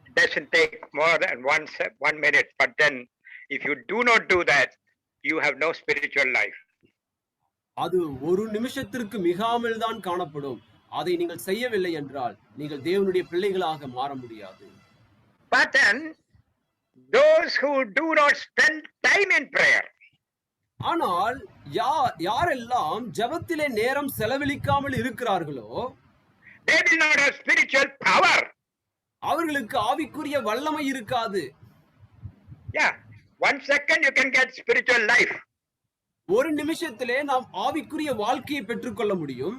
S6: It doesn't take more than 1 minute. But then, if you do not do that, you have no spiritual life.
S7: அது ஒரு நிமிஷத்திற்கு மிகாமல் தான் காணப்படும். அதை நீங்கள் செய்யவில்லை என்றால் நீங்கள் தேவனுடைய பிள்ளைகளாக மாற முடியாது.
S6: But then, those who do not spend time in prayer,
S7: ஆனால் யாரெல்லாம் ஜெபத்திலே நேரம் செலவழிக்காமல் இருக்கிறார்களோ,
S6: they will not have spiritual power.
S7: அவர்களுக்கு ஆவிக்குரிய வல்லமை இருக்காது.
S6: Yeah, 1 second you can get spiritual life.
S7: ஒரு நிமிஷத்திலே நாம் ஆவிக்குரிய வாழ்க்கையை பெற்றுக்கொள்ள முடியும்.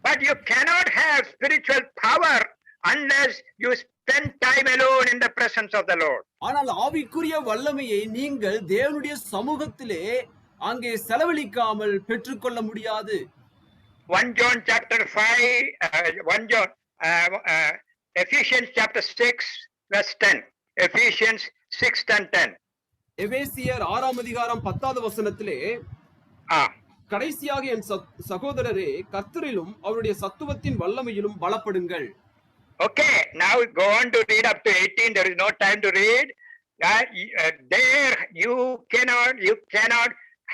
S6: But you cannot have spiritual power unless you spend time alone in the presence of the Lord.
S7: ஆனால் ஆவிக்குரிய வல்லமையை நீங்கள் தேவனுடைய சமூகத்திலே அங்கே செலவழிக்காமல் பெற்றுக்கொள்ள முடியாது.
S6: 1 John chapter 5, Ephesians chapter 6 verse 10. Ephesians 6:10.
S7: எபேசியர் 6ஆம் அதிகாரம் 10வது வசனத்திலே, கடைசியாக என் சகோதரரே, கர்த்தரிலும் அவருடைய சத்துவத்தின் வல்லமையிலும் பலப்படுங்கள்.
S6: Okay, now go on to read up to 18. There is no time to read. There you cannot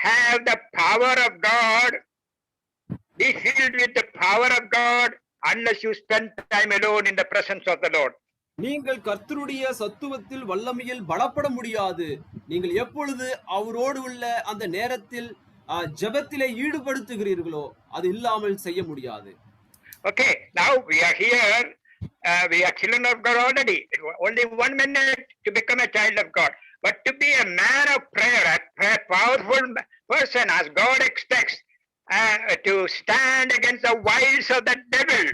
S6: have the power of God, be filled with the power of God unless you spend time alone in the presence of the Lord.
S7: நீங்கள் கர்த்தருடைய சத்துவத்தில் வல்லமையில் பலப்பட முடியாது. நீங்கள் எப்பொழுது அவரோடு உள்ள அந்த நேரத்தில் ஜெபத்திலே ஈடுபடுத்துகிறீர்களோ அது இல்லாமல் செய்ய முடியாது.
S6: Okay, now we are here. We are children of God already. Only 1 minute to become a child of God. But to be a man of prayer, a powerful person as God expects, to stand against the wiles of the devil,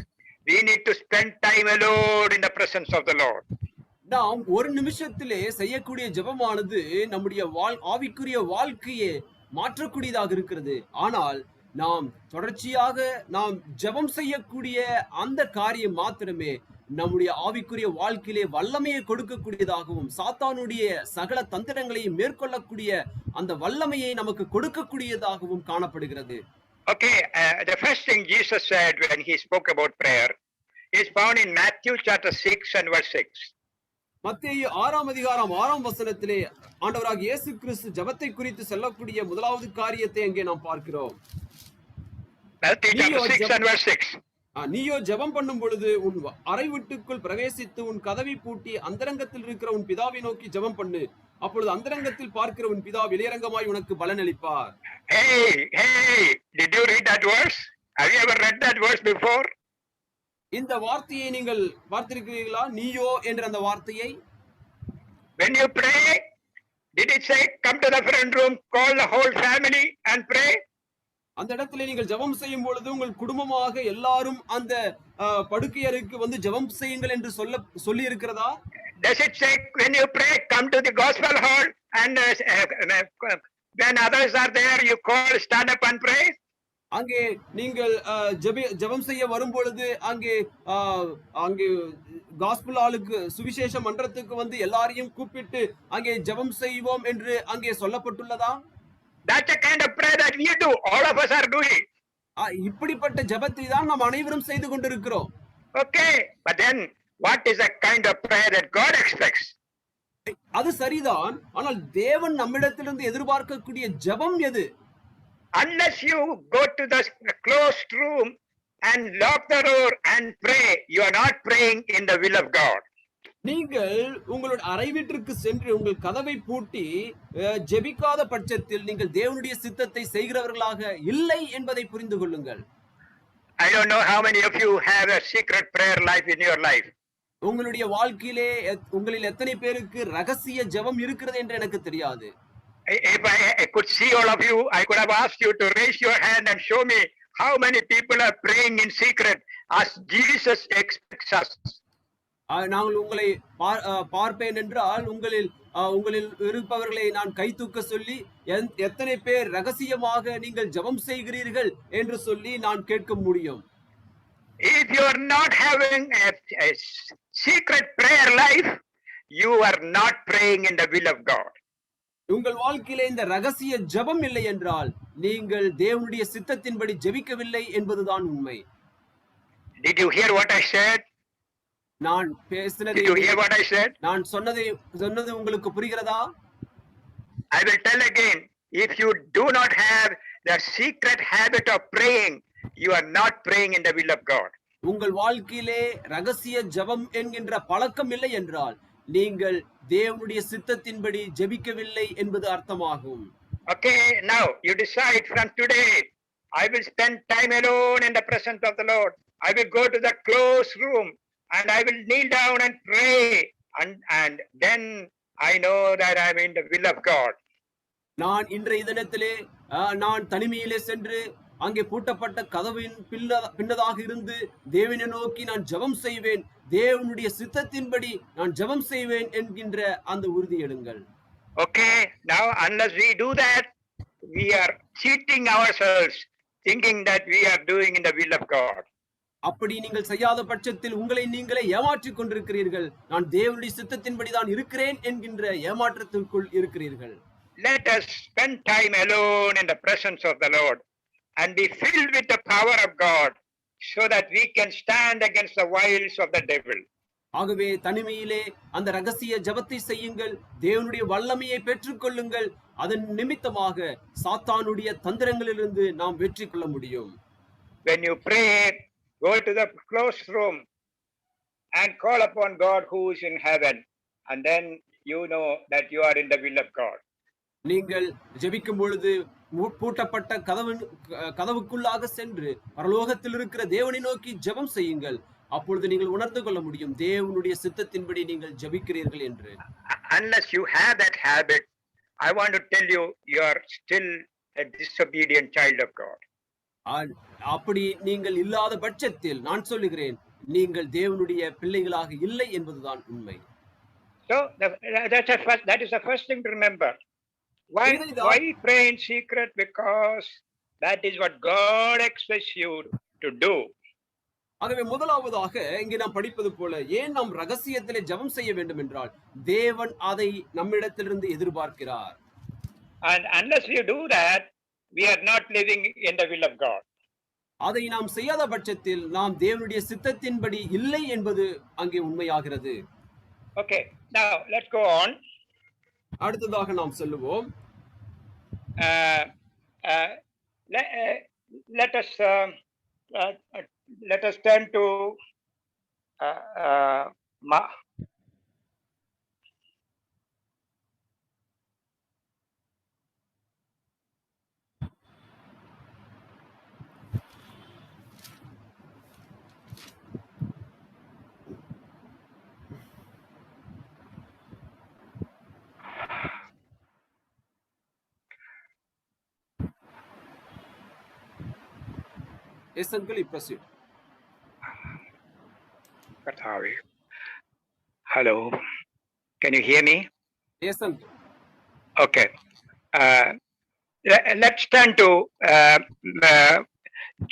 S6: we need to spend time alone in the presence of the Lord.
S7: நாம் ஒரு நிமிஷத்திலே செய்யக்கூடிய ஜெபமானது நம்முடைய ஆவிக்குரிய வாழ்க்கையை மாற்றக்கூடியதாக இருக்கிறது. ஆனால் நாம் தொடர்ச்சியாக நாம் ஜெபம் செய்யக்கூடிய அந்த காரியம் மாத்திரமே நம்முடைய ஆவிக்குரிய வாழ்க்கையிலே வல்லமையை கொடுக்கக்கூடியதாகவும் சாத்தானுடைய சகல தந்திரங்களையும் மேற்கொள்ளக்கூடிய அந்த வல்லமையை நமக்கு கொடுக்கக்கூடியதாகவும் காணப்படுகிறது.
S6: Okay, the first thing Jesus said when he spoke about prayer is found in Matthew chapter 6 and verse 6.
S7: மத்தேயு 6ஆம் அதிகாரம் 6ஆம் வசனத்திலே ஆண்டவராகிய இயேசு கிறிஸ்து ஜெபத்தை குறித்து சொல்லக்கூடிய முதலாவது காரியத்தை அங்கே நாம் பார்க்கிறோம்.
S6: Matthew chapter 6 and verse 6.
S7: நீயோ ஜெபம் பண்ணும் பொழுது உன் அறை வீட்டுக்குள் பிரவேசித்து உன் கதவை பூட்டி அந்தரங்கத்தில் இருக்கிற உன் பிதாவை நோக்கி ஜெபம் பண்ணு. அப்பொழுது அந்தரங்கத்தில் பார்க்கிற உன் பிதா வெளியரங்கமாய் உனக்கு பலனளிப்பார்.
S6: Hey, did you read that verse? Have you ever read that verse before?
S7: இந்த வார்த்தையை நீங்கள் பார்த்திருக்கிறீர்களா? நீயோ என்ற அந்த வார்த்தையை.
S6: When you pray, did it say come to the front room, call the whole family and pray?
S7: அந்த இடத்துல நீங்கள் ஜெபம் செய்யும் பொழுது உங்கள் குடும்பமாக எல்லாரும் அந்த படுக்கை அறைக்கு வந்து ஜெபம் செய்யுங்கள் என்று சொல்லி இருக்கிறதா?
S6: Does it say when you pray come to the gospel hall and when others are there you call stand up and pray?
S7: அங்கே நீங்கள் ஜெபம் செய்ய வரும் பொழுது அங்கே காஸ்பல் ஹாலுக்கு சுவிசேஷ மன்றத்துக்கு வந்து எல்லாரையும் கூப்பிட்டு அங்கே ஜெபம் செய்வோம் என்று அங்கே சொல்லப்பட்டுள்ளதா?
S6: That's the kind of prayer that we do. All of us are doing.
S7: இப்படிப்பட்ட ஜெபத்தை தான் நாம் அனைவரும் செய்து கொண்டிருக்கிறோம்.
S6: Okay, but then what is the kind of prayer that God expects?
S7: அது சரிதான், ஆனால் தேவன் நம்மிடத்திலிருந்து எதிர்பார்க்கக்கூடிய ஜெபம் எது?
S6: Unless you go to the closed room and lock the door and pray, you are not praying in the will of God.
S7: நீங்கள் உங்களுடைய அறை வீட்டிற்கு சென்று உங்கள் கதவை பூட்டி ஜெபிக்காத பட்சத்தில் நீங்கள் தேவனுடைய சித்தத்தை செய்கிறவர்களாக இல்லை என்பதை புரிந்து கொள்ளுங்கள்.
S6: I don't know how many of you have a secret prayer life in your life.
S7: உங்களுடைய வாழ்க்கையிலே உங்களில் எத்தனை பேருக்கு ரகசிய ஜெபம் இருக்கிறது என்று எனக்கு தெரியாது.
S6: If I could see all of you, I could have asked you to raise your hand and show me how many people are praying in secret as Jesus expects us.
S7: நாங்கள் உங்களை பார்ப்பேன் என்றால் உங்களில் இருப்பவர்களை நான் கை தூக்க சொல்லி எத்தனை பேர் ரகசியமாக நீங்கள் ஜெபம் செய்கிறீர்கள் என்று சொல்லி நான் கேட்க முடியும்.
S6: If you are not having a secret prayer life, you are not praying in the will of God.
S7: உங்கள் வாழ்க்கையிலே இந்த ரகசிய ஜெபம் இல்லை என்றால் நீங்கள் தேவனுடைய சித்தத்தின்படி ஜெபிக்கவில்லை என்பதுதான் உண்மை.
S6: Did you hear what I said?
S7: நான் பேசினதை நான் சொன்னது உங்களுக்கு புரிகிறதா?
S6: I will tell again, if you do not have the secret habit of praying, you are not praying in the will of God.
S7: உங்கள் வாழ்க்கையிலே ரகசிய ஜெபம் என்கின்ற பழக்கம் இல்லை என்றால் நீங்கள் தேவனுடைய சித்தத்தின்படி ஜெபிக்கவில்லை என்பது அர்த்தமாகும்.
S6: Okay, now you decide from today, I will spend time alone in the presence of the Lord. I will go to the closed room and I will kneel down and pray, and then I know that I am in the will of God.
S7: நான் இன்றைய தினத்திலே நான் தனிமையிலே சென்று அங்கே பூட்டப்பட்ட கதவின் பின்னதாக இருந்து தேவனை நோக்கி நான் ஜெபம் செய்வேன், தேவனுடைய சித்தத்தின்படி நான் ஜெபம் செய்வேன் என்கின்ற அந்த உறுதி எடுங்கள்.
S6: Okay, now unless we do that, we are cheating ourselves thinking that we are doing in the will of God.
S7: அப்படி நீங்கள் செய்யாத பட்சத்தில் உங்களை நீங்களே ஏமாற்றிக் கொண்டிருக்கிறீர்கள். நான் தேவனுடைய சித்தத்தின்படி தான் இருக்கிறேன் என்கின்ற ஏமாற்றத்திற்குள் இருக்கிறீர்கள்.
S6: Let us spend time alone in the presence of the Lord and be filled with the power of God so that we can stand against the wiles of the devil.
S7: ஆகவே தனிமையிலே அந்த ரகசிய ஜெபத்தை செய்யுங்கள், தேவனுடைய வல்லமையை பெற்றுக்கொள்ளுங்கள். அதன் நிமித்தமாக சாத்தானுடைய தந்திரங்களிலிருந்து நாம் வெற்றி கொள்ள முடியும்.
S6: When you pray, go to the closed room and call upon God who is in heaven, and then you know that you are in the will of God.
S7: நீங்கள் ஜெபிக்கும் பொழுது பூட்டப்பட்ட கதவுக்குள்ளாக சென்று பரலோகத்தில் இருக்கிற தேவனை நோக்கி ஜெபம் செய்யுங்கள். அப்பொழுது நீங்கள் உணர்ந்து கொள்ள முடியும் தேவனுடைய சித்தத்தின்படி நீங்கள் ஜெபிக்கிறீர்கள் என்று.
S6: Unless you have that habit, I want to tell you, you are still a disobedient child of God.
S7: அப்படி நீங்கள் இல்லாத பட்சத்தில் நான் சொல்லுகிறேன், நீங்கள் தேவனுடைய பிள்ளைகளாக இல்லை என்பதுதான் உண்மை.
S6: So that is the first thing to remember. Why pray in secret? Because that is what God expects you to do.
S7: ஆகவே முதலாவதாக இங்கே நாம் படிப்பது போல, ஏன் நாம் ரகசியத்திலே ஜெபம் செய்ய வேண்டும் என்றால், தேவன் அதை நம்மிடத்திலிருந்து எதிர்பார்க்கிறார்.
S6: And unless we do that, we are not living in the will of God.
S7: அதை நாம் செய்யாத பட்சத்தில் நாம் தேவனுடைய சித்தத்தின்படி இல்லை என்பது அங்கே உண்மையாகிறது.
S6: Okay, now let's go on.
S7: அடுத்ததாக நாம் சொல்லுவோம்.
S6: Let us turn to
S7: Yes, uncle, you proceed.
S6: Hello, can you hear me?
S7: Yes, uncle.
S6: Okay, let's turn to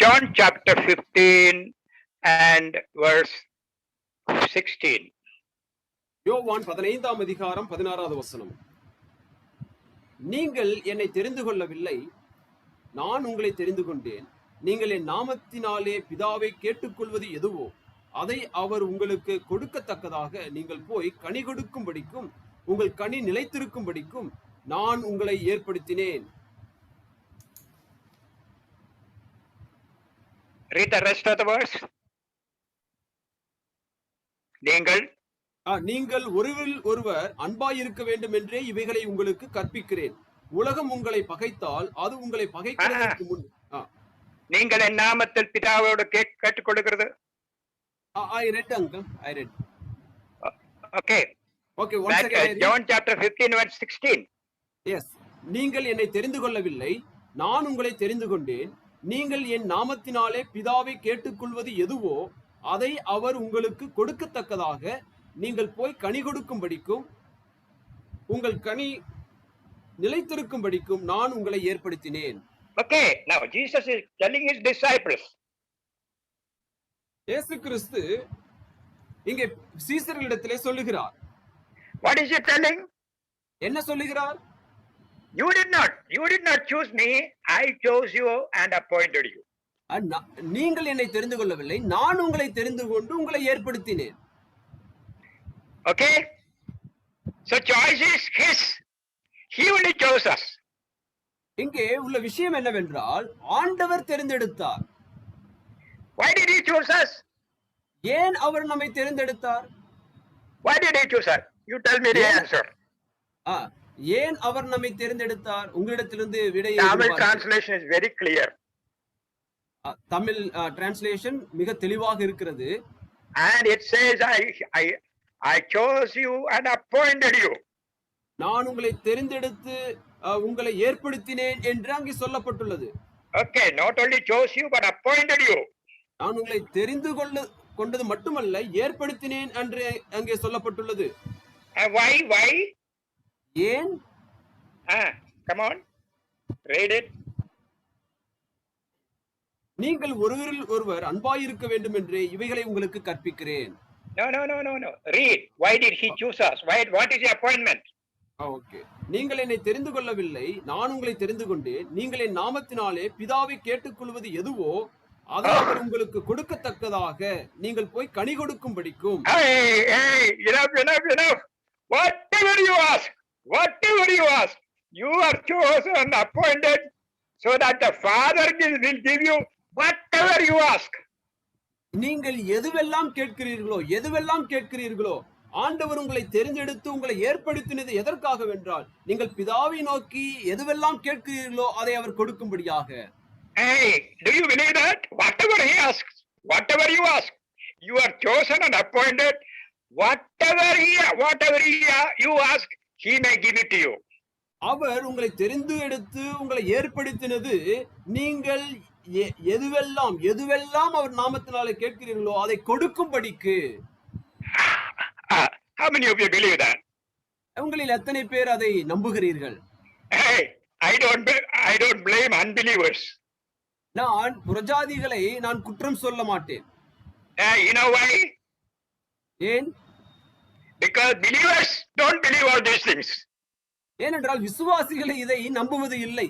S6: John chapter 15 and verse 16.
S7: யோவான் 15ஆம் அதிகாரம் 16வது வசனம். நீங்கள் என்னை தெரிந்து கொள்ளவில்லை, நான் உங்களை தெரிந்து கொண்டேன். நீங்கள் என் நாமத்தினாலே பிதாவை கேட்டுக்கொள்வது எதுவோ அதை அவர் உங்களுக்கு கொடுக்கத்தக்கதாக நீங்கள் போய் கனி கொடுக்கும்படிக்கும் உங்கள் கனி நிலைத்திருக்கும்படிக்கும் நான் உங்களை ஏற்படுத்தினேன்.
S6: Read the rest of the verse.
S7: நீங்கள் ஒருவரில் ஒருவர் அன்பாய் இருக்க வேண்டும் என்றே இவைகளை உங்களுக்கு கற்பிக்கிறேன். உலகம் உங்களை பகைத்தால் அது உங்களை பகைக்கிறதற்கு முன்
S6: நீங்கள் என் நாமத்தில் பிதாவோடு கேட்டுக் கொடுக்கிறது.
S7: I read, uncle. I read.
S6: Okay.
S7: Okay, once again.
S6: John chapter 15 verse 16.
S7: Yes. நீங்கள் என்னை தெரிந்து கொள்ளவில்லை, நான் உங்களை தெரிந்து கொண்டேன். நீங்கள் என் நாமத்தினாலே பிதாவை கேட்டுக்கொள்வது எதுவோ அதை அவர் உங்களுக்கு கொடுக்கத்தக்கதாக நீங்கள் போய் கனி கொடுக்கும்படிக்கும் உங்கள் கனி நிலைத்திருக்கும்படிக்கும் நான் உங்களை ஏற்படுத்தினேன்.
S6: Okay, now Jesus is telling his disciples.
S7: இயேசு கிறிஸ்து இங்கே சீசர்களிடத்திலே சொல்லுகிறார்.
S6: What is he telling?
S7: என்ன சொல்லுகிறார்?
S6: You did not choose me, I chose you and appointed you.
S7: நீங்கள் என்னை தெரிந்து கொள்ளவில்லை, நான் உங்களை தெரிந்து கொண்டு உங்களை ஏற்படுத்தினேன்.
S6: Okay, so choice is his. He only chose us.
S7: இங்கே உள்ள விஷயம் என்னவென்றால், ஆண்டவர் தெரிந்தெடுத்தார்.
S6: Why did he choose us?
S7: ஏன் அவர் நம்மை தெரிந்தெடுத்தார்?
S6: Why did he choose us? You tell me the answer.
S7: ஏன் அவர் நம்மை தெரிந்தெடுத்தார்? உங்களிடத்திலிருந்து விடை.
S6: Tamil translation is very clear.
S7: Tamil translation மிக தெளிவாக இருக்கிறது.
S6: And it says I chose you and appointed you.
S7: நான் உங்களை தெரிந்தெடுத்து உங்களை ஏற்படுத்தினேன் என்று அங்கே சொல்லப்பட்டுள்ளது.
S6: Okay, not only chose you but appointed you.
S7: நான் உங்களை தெரிந்து கொண்டது மட்டுமல்ல, ஏற்படுத்தினேன் என்று அங்கே சொல்லப்பட்டுள்ளது.
S6: Why?
S7: ஏன்?
S6: Come on, read it.
S7: நீங்கள் ஒருவரில் ஒருவர் அன்பாய் இருக்க வேண்டும் என்று இவைகளை உங்களுக்கு கற்பிக்கிறேன்.
S6: No. Read. Why did he choose us? What is the appointment?
S7: Okay. நீங்கள் என்னை தெரிந்து கொள்ளவில்லை, நான் உங்களை தெரிந்து கொண்டேன். நீங்கள் என் நாமத்தினாலே பிதாவை கேட்டுக்கொள்வது எதுவோ அதை அவர் உங்களுக்கு கொடுக்கத்தக்கதாக நீங்கள் போய் கனி கொடுக்கும்படிக்கும்.
S6: Hey, enough. Whatever you ask, you are chosen and appointed so that the Father will give you whatever you ask.
S7: நீங்கள் எதுவெல்லாம் கேட்கிறீர்களோ ஆண்டவர் உங்களை தெரிந்தெடுத்து உங்களை ஏற்படுத்தினது எதற்காக வென்றால், நீங்கள் பிதாவை நோக்கி எதுவெல்லாம் கேட்கிறீர்களோ அதை அவர் கொடுக்கும்படியாக.
S6: Hey, do you believe that? Whatever you ask, you are chosen and appointed. Whatever you ask, he may give it to you.
S7: அவர் உங்களை தெரிந்து எடுத்து உங்களை ஏற்படுத்தினது நீங்கள் எதுவெல்லாம் அவர் நாமத்தினாலே கேட்கிறீர்களோ அதை கொடுக்கும்படிக்கு.
S6: How many of you believe that?
S7: உங்களில் எத்தனை பேர் அதை நம்புகிறீர்கள்?
S6: Hey, I don't blame unbelievers.
S7: நான் புறஜாதிகளை நான் குற்றம் சொல்ல மாட்டேன்.
S6: You know why?
S7: ஏன்?
S6: Because believers don't believe all these things.
S7: ஏனென்றால் விசுவாசிகளை இதை நம்புவது இல்லை.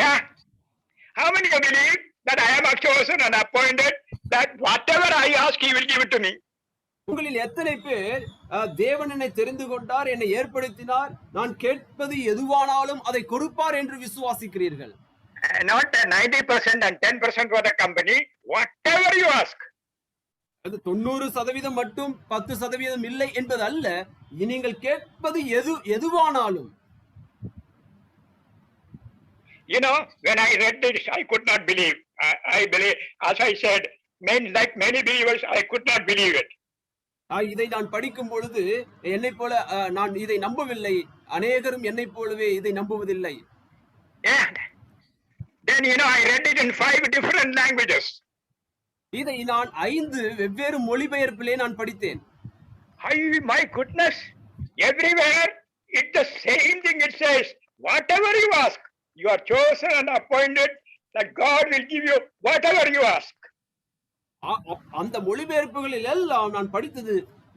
S6: Yeah. How many of you believe that I am chosen and appointed, that whatever I ask, he will give it to me?
S7: உங்களில் எத்தனை பேர் தேவன் என்னை தெரிந்து கொண்டார், என்னை ஏற்படுத்தினார், நான் கேட்பது எதுவானாலும் அதை கொடுப்பார் என்று விசுவாசிக்கிறீர்கள்?
S6: Not 90% and 10% for the company, whatever you ask.
S7: அது 90% மட்டும் 10% இல்லை என்பது அல்ல. நீங்கள் கேட்பது எதுவானாலும்.
S6: You know, when I read this, I could not believe. I believe, as I said, like many believers, I could not believe it.
S7: இதை நான் படிக்கும் பொழுது என்னை போல நான் இதை நம்பவில்லை. அநேகரும் என்னை போலவே இதை நம்புவதில்லை.
S6: Yeah. Then I read it in 5 different languages.
S7: இதை நான் 5 வெவ்வேறு மொழிபெயர்ப்பிலே நான் படித்தேன்.
S6: My goodness, everywhere it's the same thing. It says, whatever you ask, you are chosen and appointed, that God will give you whatever you ask.
S7: அந்த மொழிபெயர்ப்புகளில் எல்லாம் நான் படித்தது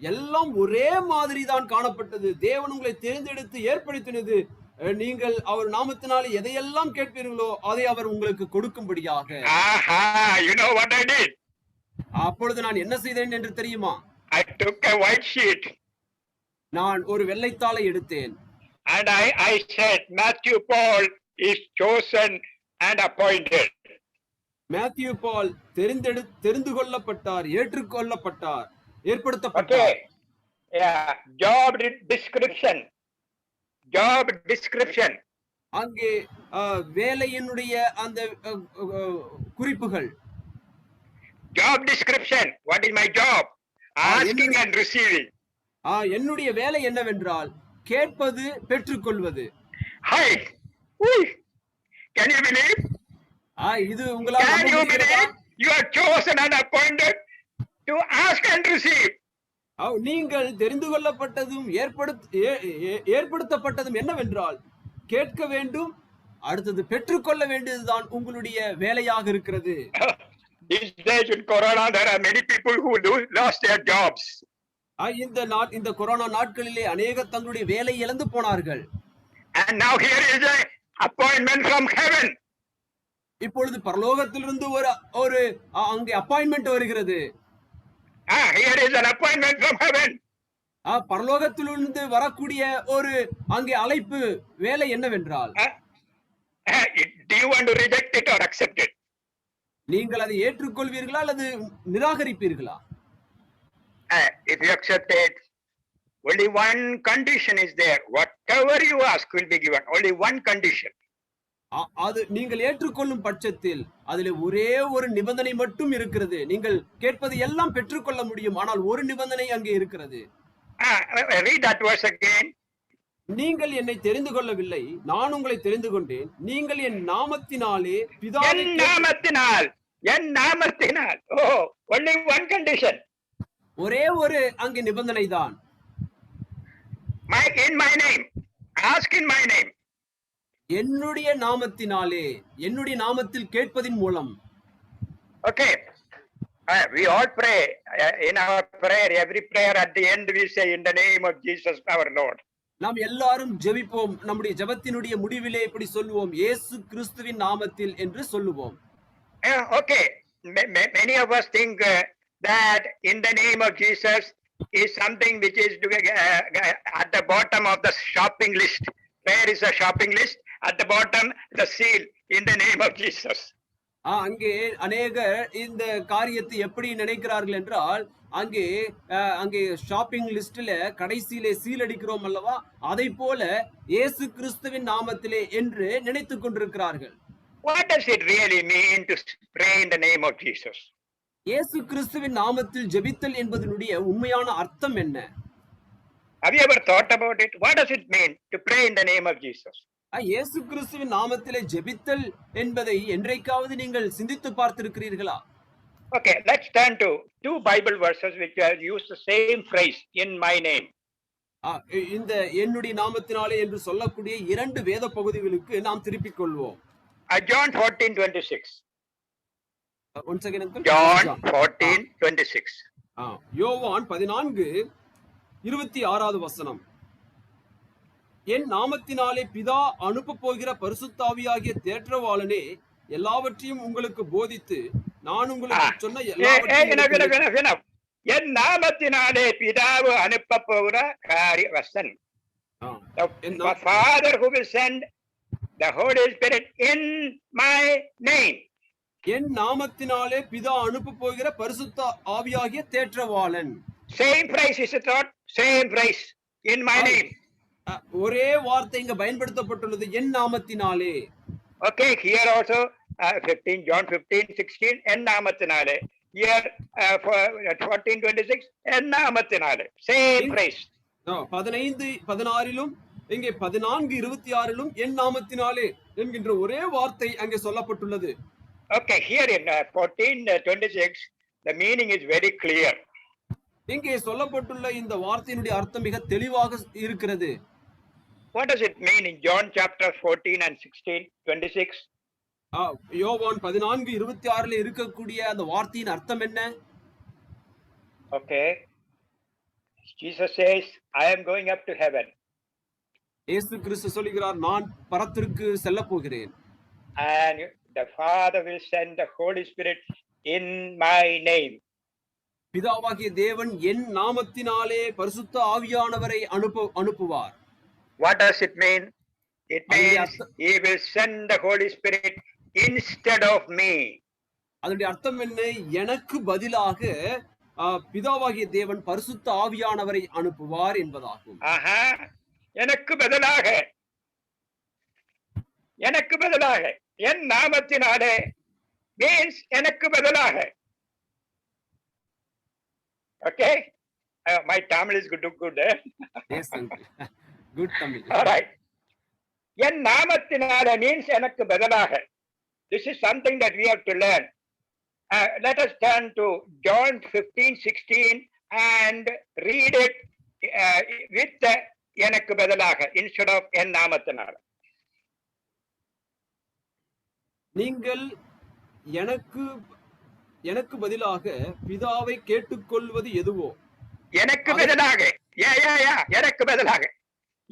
S7: எல்லாம் ஒரே மாதிரி தான் காணப்பட்டது. தேவன் உங்களை தேர்ந்தெடுத்து ஏற்படுத்தினது, நீங்கள் அவர் நாமத்தினாலே எதையெல்லாம் கேட்பீர்களோ அதை அவர் உங்களுக்கு கொடுக்கும்படியாக.
S6: You know what I did?
S7: அப்பொழுது நான் என்ன செய்தேன் என்று தெரியுமா?
S6: I took a white sheet.
S7: நான் ஒரு வெள்ளைத்தாளை எடுத்தேன்.
S6: And I said, Matthew Paul is chosen and appointed.
S7: Matthew Paul தெரிந்து கொள்ளப்பட்டார், ஏற்றுக்கொள்ளப்பட்டார், ஏற்படுத்தப்பட்டார்.
S6: Okay. Yeah. Job description.
S7: அங்கே வேலையினுடைய அந்த குறிப்புகள்.
S6: Job description. What is my job? Asking and receiving.
S7: என்னுடைய வேலை என்னவென்றால் கேட்பது, பெற்றுக்கொள்வது.
S6: Hi. Can you believe?
S7: இது உங்களால்
S6: Can you believe? You are chosen and appointed to ask and receive.
S7: நீங்கள் தெரிந்து கொள்ளப்பட்டதும் ஏற்படுத்தப்பட்டதும் என்னவென்றால் கேட்க வேண்டும், அடுத்தது பெற்றுக்கொள்ள வேண்டியதுதான் உங்களுடைய வேலையாக இருக்கிறது.
S6: These days in Corona, there are many people who lost their jobs.
S7: இந்த கொரோனா நாட்களிலே அநேகர் தங்களுடைய வேலை இழந்து போனார்கள்.
S6: And now here is a appointment from heaven.
S7: இப்பொழுது பரலோகத்திலிருந்து ஒரு அங்கே அப்பாயின்மெண்ட் வருகிறது.
S6: Here is an appointment from heaven.
S7: பரலோகத்திலிருந்து வரக்கூடிய ஒரு அங்கே அழைப்பு, வேலை என்னவென்றால்,
S6: do you want to reject it or accept it?
S7: நீங்கள் அதை ஏற்றுக்கொள்வீர்களா அல்லது நிராகரிப்பீர்களா?
S6: If you accept it, only one condition is there. Whatever you ask will be given. Only one condition.
S7: அது நீங்கள் ஏற்றுக்கொள்ளும் பட்சத்தில் அதிலே ஒரே ஒரு நிபந்தனை மட்டும் இருக்கிறது. நீங்கள் கேட்பது எல்லாம் பெற்றுக்கொள்ள முடியும், ஆனால் ஒரு நிபந்தனை அங்கே இருக்கிறது.
S6: Read that verse again.
S7: நீங்கள் என்னை தெரிந்து கொள்ளவில்லை, நான் உங்களை தெரிந்து கொண்டேன். நீங்கள் என் நாமத்தினாலே பிதாவை
S6: என் நாமத்தினால். Oh, only one condition.
S7: ஒரே ஒரு அங்கே நிபந்தனை தான்.
S6: In my name. Ask in my name.
S7: என்னுடைய நாமத்தினாலே, என்னுடைய நாமத்தில் கேட்பதின் மூலம்.
S6: Okay. We all pray. In our prayer, every prayer at the end we say, in the name of Jesus our Lord.
S7: நாம் எல்லாரும் ஜெபிப்போம். நம்முடைய ஜெபத்தினுடைய முடிவிலே இப்படி சொல்லுவோம், இயேசு கிறிஸ்துவின் நாமத்தில் என்று சொல்லுவோம்.
S6: Okay. Many of us think that in the name of Jesus is something which is at the bottom of the shopping list. Where is a shopping list? At the bottom, the seal, in the name of Jesus.
S7: அங்கே அநேகர் இந்த காரியத்தை எப்படி நினைக்கிறார்கள் என்றால், அங்கே shopping லிஸ்ட்ல கடைசியிலே சீல் அடிக்கிறோம் அல்லவா, அதை போல இயேசு கிறிஸ்துவின் நாமத்திலே என்று நினைத்துக் கொண்டிருக்கிறார்கள்.
S6: What does it really mean to pray in the name of Jesus?
S7: இயேசு கிறிஸ்துவின் நாமத்தில் ஜெபித்தல் என்பதனுடைய உண்மையான அர்த்தம் என்ன?
S6: Have you ever thought about it? What does it mean to pray in the name of Jesus?
S7: இயேசு கிறிஸ்துவின் நாமத்திலே ஜெபித்தல் என்பதை என்றைக்காவது நீங்கள் சிந்தித்து பார்த்திருக்கிறீர்களா?
S6: Okay, let's turn to two Bible verses which have used the same phrase, in my name.
S7: இந்த என்னுடைய நாமத்தினாலே என்று சொல்லக்கூடிய 2 வேத பகுதிகளுக்கு நாம் திருப்பிக் கொள்வோம்.
S6: John 14:26.
S7: One second, uncle.
S6: John 14:26.
S7: யோவான் 14:26 வசனம். என் நாமத்தினாலே பிதா அனுப்ப போகிற பரிசுத்தாவியாகிய தேற்றவாளனே எல்லாவற்றையும் உங்களுக்கு போதித்து நான் உங்களுக்கு சொன்ன எல்லாவற்றையும்
S6: என் நாமத்தினாலே பிதாவு அனுப்ப போகிற காரியவசன். The Father who will send the Holy Spirit in my name.
S7: என் நாமத்தினாலே பிதா அனுப்ப போகிற பரிசுத்த ஆவியாகிய தேற்றவாளன்.
S6: Same phrase, is it not? Same phrase, in my name.
S7: ஒரே வார்த்தை இங்க பயன்படுத்தப்பட்டுள்ளது, என் நாமத்தினாலே.
S6: Okay, here also 15 John 15:16 en namathinale. Here 14:26 en namathinale. Same phrase.
S7: 15:16 இங்கே 14:26 என் நாமத்தினாலே என்கின்ற ஒரே வார்த்தை அங்கே சொல்லப்பட்டுள்ளது.
S6: Okay, here in 14:26 the meaning is very clear.
S7: இங்கே சொல்லப்பட்டுள்ள இந்த வார்த்தையினுடைய அர்த்தம் மிக தெளிவாக இருக்கிறது.
S6: What does it mean in John chapter 14 and 16, 26?
S7: யோவான் 14:26 இருக்கக்கூடிய அந்த வார்த்தையின் அர்த்தம் என்ன?
S6: Okay. Jesus says, I am going up to heaven.
S7: இயேசு கிறிஸ்து சொல்கிறார், நான் பரத்திற்கு செல்ல போகிறேன்.
S6: And the Father will send the Holy Spirit in my name.
S7: பிதாவாகிய தேவன் என் நாமத்தினாலே பரிசுத்த ஆவியானவரை அனுப்புவார்.
S6: What does it mean? It means he will send the Holy Spirit instead of me.
S7: அதனுடைய அர்த்தம் என்ன? எனக்கு பதிலாக பிதாவாகிய தேவன் பரிசுத்த ஆவியானவரை அனுப்புவார் என்பதாகும்.
S6: எனக்கு பதிலாக என் நாமத்தினாலே means எனக்கு பதிலாக. Okay, my Tamil is good.
S7: Yes, good Tamil.
S6: All right. என் நாமத்தினாலே means எனக்கு பதிலாக. This is something that we have to learn. Let us turn to John 15:16 and read it with the எனக்கு பதிலாக instead of என் நாமத்தினாலே.
S7: நீங்கள் எனக்கு பதிலாக பிதாவை கேட்டுக்கொள்வது எதுவோ
S6: எனக்கு பதிலாக எனக்கு பதிலாக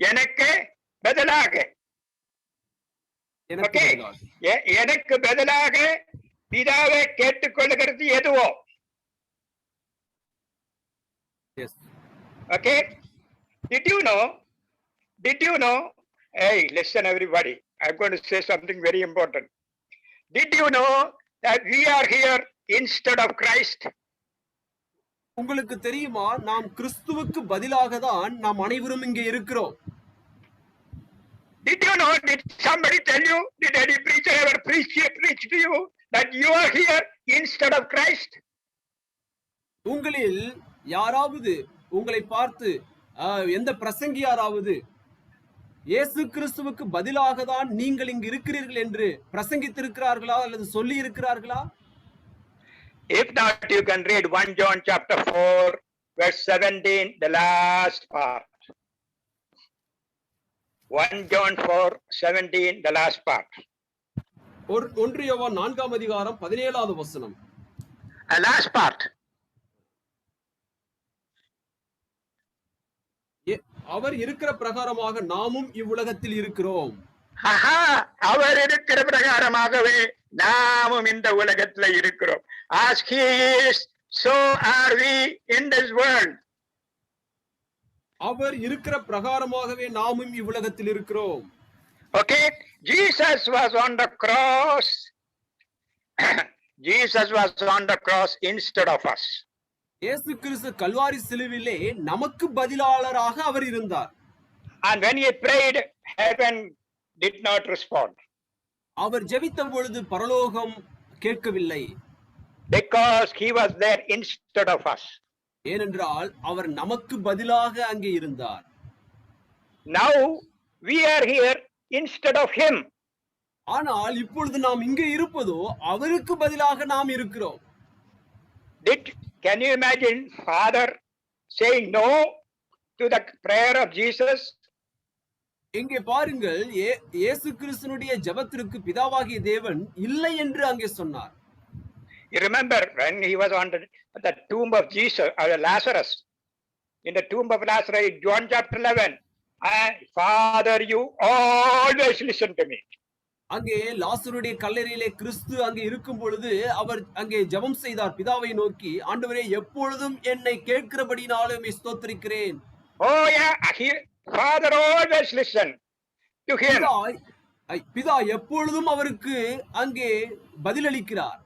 S6: எனக்கு பதிலாக பிதாவை கேட்டுக்கொள்கிறது எதுவோ. Okay, did you know hey, listen everybody, I'm going to say something very important. Did you know that we are here instead of Christ?
S7: உங்களுக்கு தெரியுமா, நாம் கிறிஸ்துவுக்கு பதிலாக தான் நாம் அனைவரும் இங்கே இருக்கிறோம்.
S6: Did you know? Did somebody tell you? Did any preacher ever preach to you that you are here instead of Christ?
S7: உங்களில் யாராவது உங்களை பார்த்து எந்த பிரசங்கியாராவது இயேசு கிறிஸ்துவுக்கு பதிலாக தான் நீங்கள் இங்கு இருக்கிறீர்கள் என்று பிரசங்கித்திருக்கிறார்களா அல்லது சொல்லி இருக்கிறார்களா?
S6: If not, you can read 1 John chapter 4 verse 17, the last part. 1 John 4:17, the last part.
S7: 1 யோவான் 4ஆம் அதிகாரம் 17வது வசனம்.
S6: Last part.
S7: அவர் இருக்கிற பிரகாரமாக நாமும் இவ்வுலகத்தில் இருக்கிறோம்.
S6: அவர் இருக்கிற பிரகாரமாகவே நாமும் இந்த உலகத்துல இருக்கிறோம். As he is, so are we in this world.
S7: அவர் இருக்கிற பிரகாரமாகவே நாமும் இவ்வுலகத்தில் இருக்கிறோம்.
S6: Okay, Jesus was on the cross. Jesus was on the cross instead of us.
S7: இயேசு கிறிஸ்து கல்வாரி சிலுவிலே நமக்கு பதிலாளராக அவர் இருந்தார்.
S6: And when he prayed, heaven did not respond.
S7: அவர் ஜெபித்த பொழுது பரலோகம் கேட்கவில்லை.
S6: Because he was there instead of us.
S7: ஏனென்றால் அவர் நமக்கு பதிலாக அங்கே இருந்தார்.
S6: Now we are here instead of him.
S7: ஆனால் இப்பொழுது நாம் இங்கே இருப்பதோ அவருக்கு பதிலாக நாம் இருக்கிறோம்.
S6: Can you imagine Father saying no to the prayer of Jesus?
S7: இங்கே பாருங்கள், இயேசு கிறிஸ்துனுடைய ஜெபத்திற்கு பிதாவாகிய தேவன் இல்லை என்று அங்கே சொன்னார்.
S6: You remember when he was on the tomb of Jesus, Lazarus, in the tomb of Lazarus, John chapter 11, Father, you always listen to me.
S7: அங்கே லாசருடைய கல்லறையிலே கிறிஸ்து அங்கே இருக்கும் பொழுது அவர் அங்கே ஜெபம் செய்தார் பிதாவை நோக்கி, ஆண்டவரே எப்பொழுதும் என்னை கேட்கிறபடினாலே உம்மை ஸ்தோத்திரிக்கிறேன்.
S6: Oh yeah, Father always listen to him.
S7: பிதா எப்பொழுதும் அவருக்கு அங்கே பதிலளிக்கிறார்.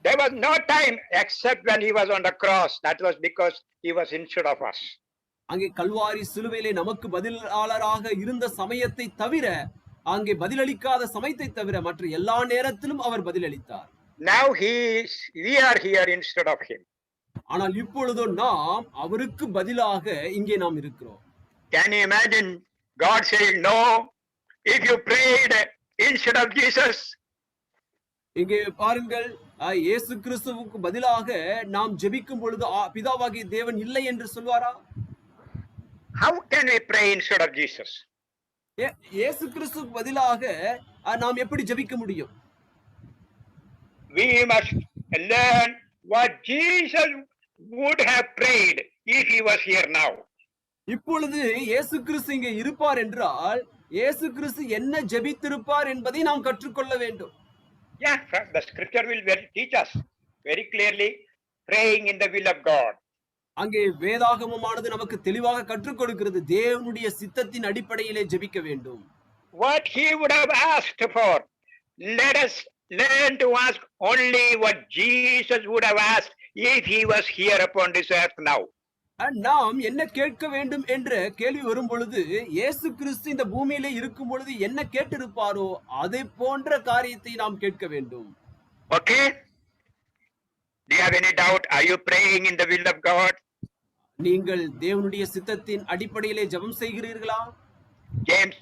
S6: There was no time except when he was on the cross. That was because he was instead of us.
S7: அங்கே கல்வாரி சிலுவையிலே நமக்கு பதிலாளராக இருந்த சமயத்தை தவிர, அங்கே பதிலளிக்காத சமயத்தை தவிர மற்ற எல்லா நேரத்திலும் அவர் பதிலளித்தார்.
S6: Now we are here instead of him.
S7: ஆனால் இப்பொழுதோ நாம் அவருக்கு பதிலாக இங்கே நாம் இருக்கிறோம்.
S6: Can you imagine God saying no if you prayed instead of Jesus?
S7: இங்கே பாருங்கள், இயேசு கிறிஸ்துவுக்கு பதிலாக நாம் ஜெபிக்கும் பொழுது பிதாவாகிய தேவன் இல்லை என்று சொல்வாரா?
S6: How can we pray instead of Jesus?
S7: இயேசு கிறிஸ்துவுக்கு பதிலாக நாம் எப்படி ஜெபிக்க முடியும்?
S6: We must learn what Jesus would have prayed if he was here now.
S7: இப்பொழுது இயேசு கிறிஸ்து இங்கே இருப்பார் என்றால் இயேசு கிறிஸ்து என்ன ஜெபித்திருப்பார் என்பதை நாம் கற்றுக்கொள்ள வேண்டும்.
S6: Yeah, the scripture will teach us very clearly praying in the will of God.
S7: அங்கே வேதாகமமானது நமக்கு தெளிவாக கற்றுக் கொடுக்கிறது, தேவனுடைய சித்தத்தின் அடிப்படையிலே ஜெபிக்க வேண்டும்.
S6: What he would have asked for, let us learn to ask only what Jesus would have asked if he was here upon this earth now.
S7: நாம் என்ன கேட்க வேண்டும் என்ற கேள்வி வரும் பொழுது, இயேசு கிறிஸ்து இந்த பூமியிலே இருக்கும் பொழுது என்ன கேட்டிருப்பாரோ அதை போன்ற காரியத்தை நாம் கேட்க வேண்டும்.
S6: Okay? Do you have any doubt? Are you praying in the will of God?
S7: நீங்கள் தேவனுடைய சித்தத்தின் அடிப்படையிலே ஜெபம் செய்கிறீர்களா?
S6: James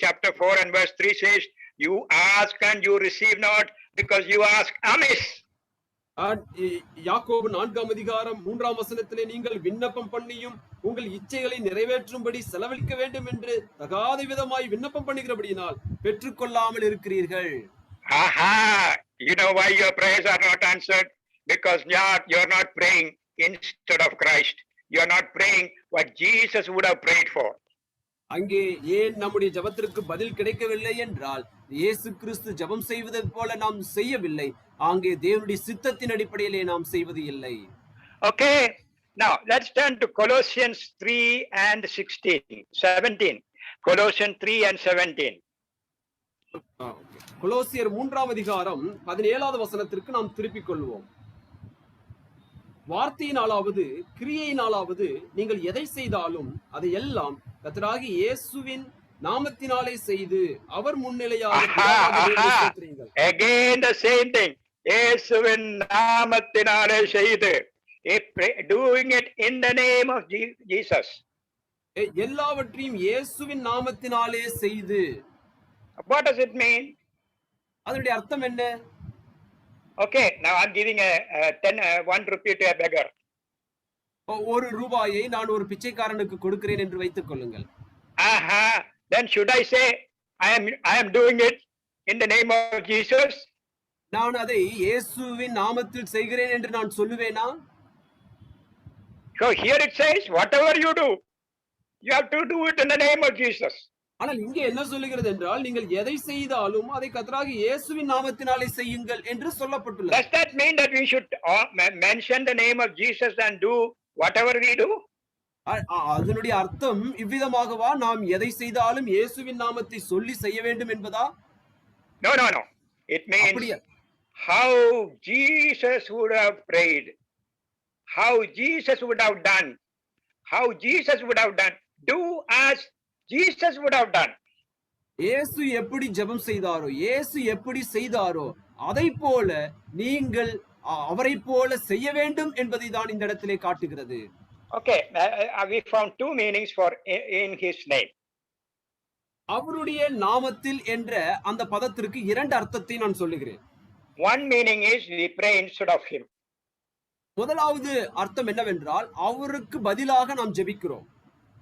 S6: chapter 4 and verse 3 says, you ask and you receive not because you ask amiss.
S7: யாக்கோபு 4ஆம் அதிகாரம் 3ஆம் வசனத்திலே, நீங்கள் விண்ணப்பம் பண்ணியும் உங்கள் இச்சைகளை நிறைவேற்றும்படி செலவழிக்க வேண்டும் என்று தகாத விதமாய் விண்ணப்பம் பண்ணுகிறபடியினால் பெற்றுக்கொள்ளாமல் இருக்கிறீர்கள்.
S6: Aha! You know why your prayers are not answered? Because you're not praying instead of Christ. You're not praying what Jesus would have prayed for.
S7: அங்கே ஏன் நம்முடைய ஜெபத்திற்கு பதில் கிடைக்கவில்லை என்றால், இயேசு கிறிஸ்து ஜெபம் செய்வதை போல நாம் செய்யவில்லை. அங்கே தேவனுடைய சித்தத்தின் அடிப்படையிலே நாம் செய்வது இல்லை.
S6: Okay, now let's turn to Colossians 3 and 17. Colossians 3 and 17.
S7: கொலோசியர் 3ஆம் அதிகாரம் 17வது வசனத்திற்கு நாம் திருப்பிக் கொள்வோம். வார்த்தையினாலாவது கிரியையினாலாவது நீங்கள் எதை செய்தாலும் அதை எல்லாம் கர்த்தராகிய இயேசுவின் நாமத்தினாலே செய்து அவர் முன்னிலையாக
S6: again the same thing, இயேசுவின் நாமத்தினாலே செய்து, doing it in the name of Jesus.
S7: எல்லாவற்றையும் இயேசுவின் நாமத்தினாலே செய்து.
S6: What does it mean?
S7: அதனுடைய அர்த்தம் என்ன?
S6: Okay, now I'm giving 1 rupee to a beggar.
S7: 1 ரூபாயை நான் ஒரு பிச்சைக்காரனுக்கு கொடுக்கிறேன் என்று வைத்துக் கொள்ளுங்கள்.
S6: Aha, then should I say I am doing it in the name of Jesus?
S7: நான் அதை இயேசுவின் நாமத்தில் செய்கிறேன் என்று நான் சொல்லுவேனா?
S6: So here it says whatever you do, you have to do it in the name of Jesus.
S7: ஆனால் இங்கே என்ன சொல்லுகிறது என்றால், நீங்கள் எதை செய்தாலும் அதை கர்த்தராகிய இயேசுவின் நாமத்தினாலே செய்யுங்கள் என்று சொல்லப்பட்டுள்ளது.
S6: Does that mean that we should mention the name of Jesus and do whatever we do?
S7: அதனுடைய அர்த்தம் இவ்விதமாகவா நாம் எதை செய்தாலும் இயேசுவின் நாமத்தை சொல்லி செய்ய வேண்டும் என்பதா?
S6: No. It means how Jesus would have prayed, how Jesus would have done, do as Jesus would have done.
S7: இயேசு எப்படி ஜெபம் செய்தாரோ, இயேசு எப்படி செய்தாரோ அதை போல நீங்கள் அவரை போல செய்ய வேண்டும் என்பதை தான் இந்த இடத்திலே காட்டுகிறது.
S6: Okay, we found 2 meanings for in his name.
S7: அவருடைய நாமத்தில் என்ற அந்த பதத்திற்கு இரண்டு அர்த்தத்தை நான் சொல்லுகிறேன்.
S6: One meaning is we pray instead of him.
S7: முதலாவது அர்த்தம் என்னவென்றால் அவருக்கு பதிலாக நாம் ஜெபிக்கிறோம்.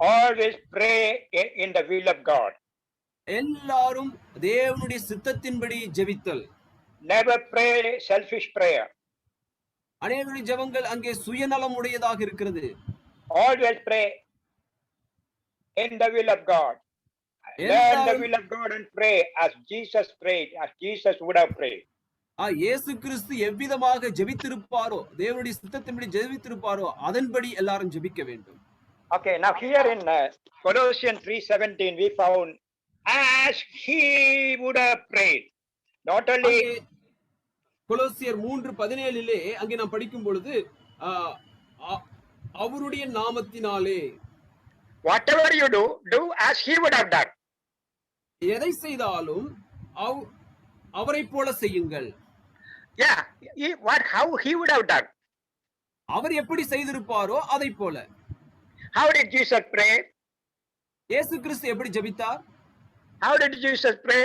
S6: Always pray in the will of God.
S7: எல்லாரும் தேவனுடைய சித்தத்தின்படி ஜெபித்தல்.
S6: Never pray selfish prayer.
S7: அநேகருடைய ஜெபங்கள் அங்கே சுயநலம் உடையதாக இருக்கிறது.
S6: Always pray in the will of God. Learn the will of God and pray as Jesus prayed, as Jesus would have prayed.
S7: இயேசு கிறிஸ்து எவ்விதமாக ஜெபித்திருப்பாரோ, தேவனுடைய சித்தத்தின்படி ஜெபித்திருப்பாரோ அதன்படி எல்லாரும் ஜெபிக்க வேண்டும்.
S6: Okay, now here in Colossians 3:17 we found as he would have prayed. Not only
S7: கொலோசியர் 3:17 அங்கே நாம் படிக்கும் பொழுது அவருடைய நாமத்தினாலே
S6: whatever you do as he would have done.
S7: எதை செய்தாலும் அவரை போல செய்யுங்கள்.
S6: Yeah, how he would have done.
S7: அவர் எப்படி செய்திருப்பாரோ அதை போல.
S6: How did Jesus pray?
S7: இயேசு கிறிஸ்து எப்படி ஜெபித்தார்?
S6: How did Jesus pray?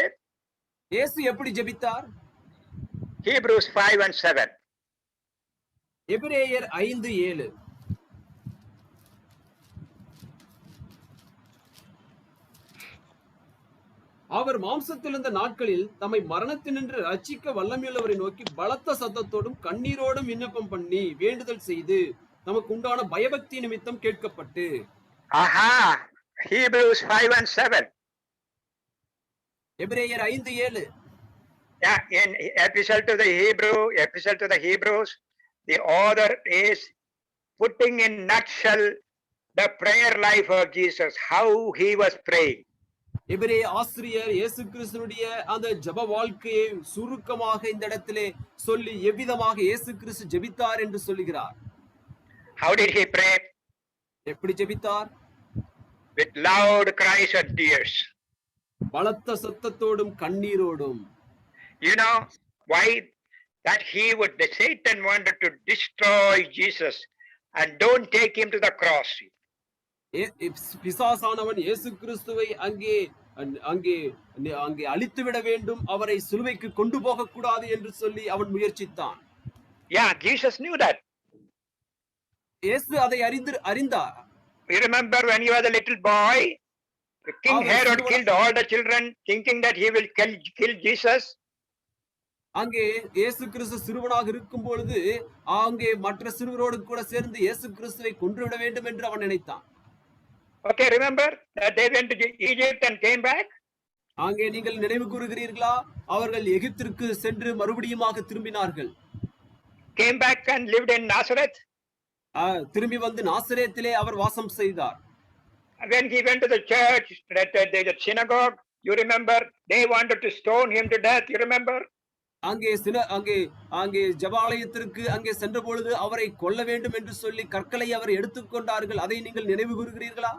S7: இயேசு எப்படி ஜெபித்தார்?
S6: Hebrews 5:7.
S7: எபிரேயர் 5:7. அவர் மாம்சத்தில் இருந்த நாட்களில் தம்மை மரணத்தினின்று ரட்சிக்க வல்லமையுள்ளவரை நோக்கி பலத்த சத்தத்தோடும் கண்ணீரோடும் விண்ணப்பம் பண்ணி வேண்டுதல் செய்து நமக்கு உண்டான பயபக்தி நிமித்தம் கேட்கப்பட்டு.
S6: Hebrews 5:7.
S7: எபிரேயர் 5:7.
S6: Yeah, in epistle to the Hebrews, the author is putting in nutshell the prayer life of Jesus, how he was praying.
S7: எபிரேய ஆசிரியர் இயேசு கிறிஸ்துவினுடைய அந்த ஜெப வாழ்க்கையை சுருக்கமாக இந்த இடத்திலே சொல்லி எவ்விதமாக இயேசு கிறிஸ்து ஜெபித்தார் என்று சொல்லுகிறார்.
S6: How did he pray?
S7: எப்படி ஜெபித்தார்?
S6: With loud cries and tears.
S7: பலத்த சத்தத்தோடும் கண்ணீரோடும்.
S6: You know why? That Satan wanted to destroy Jesus and don't take him to the cross.
S7: பிசாசானவன் இயேசு கிறிஸ்துவை அங்கே அங்கே அங்கே அழித்து விட வேண்டும், அவரை சிலுவைக்கு கொண்டு போக கூடாது என்று சொல்லி அவன் முயற்சித்தான்.
S6: Yeah, Jesus knew that.
S7: இயேசு அதை அறிந்தார்.
S6: You remember when you were a little boy, King Herod killed all the children thinking that he will kill Jesus.
S7: அங்கே இயேசு கிறிஸ்து சிறுவனாக இருக்கும் பொழுது அங்கே மற்ற சிறுவரோடு கூட சேர்ந்து இயேசு கிறிஸ்துவை கொன்றுவிட வேண்டும் என்று அவன் நினைத்தான்.
S6: Okay, remember that they went to Egypt and came back?
S7: அங்கே நீங்கள் நினைவு கூறுகிறீர்களா? அவர்கள் எகிப்திற்கு சென்று மறுபடியுமாக திரும்பினார்கள்.
S6: Came back and lived in Nazareth?
S7: திரும்பி வந்து நாசரேத்திலே அவர் வாசம் செய்தார்.
S6: When he went to the church, the synagogue, you remember, they wanted to stone him to death, you remember?
S7: அங்கே ஜெபாலயத்திற்கு அங்கே சென்ற பொழுது அவரை கொல்ல வேண்டும் என்று சொல்லி கற்களை அவர் எடுத்துக்கொண்டார்கள். அதை நீங்கள் நினைவு கூறுகிறீர்களா?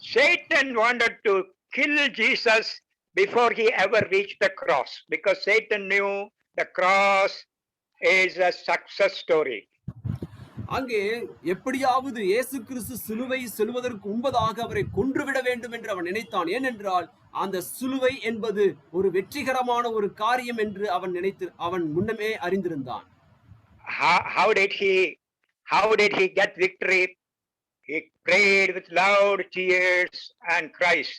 S6: Satan wanted to kill Jesus before he ever reached the cross, because Satan knew the cross is a success story.
S7: அங்கே எப்படியாவது இயேசு கிறிஸ்து சிலுவை செல்வதற்கு முன்பதாக அவரை கொன்றுவிட வேண்டும் என்று அவன் நினைத்தான். ஏனென்றால் அந்த சிலுவை என்பது ஒரு வெற்றிகரமான ஒரு காரியம் என்று அவன் முன்னமே அறிந்திருந்தான்.
S6: How did he get victory? He prayed with loud tears and cries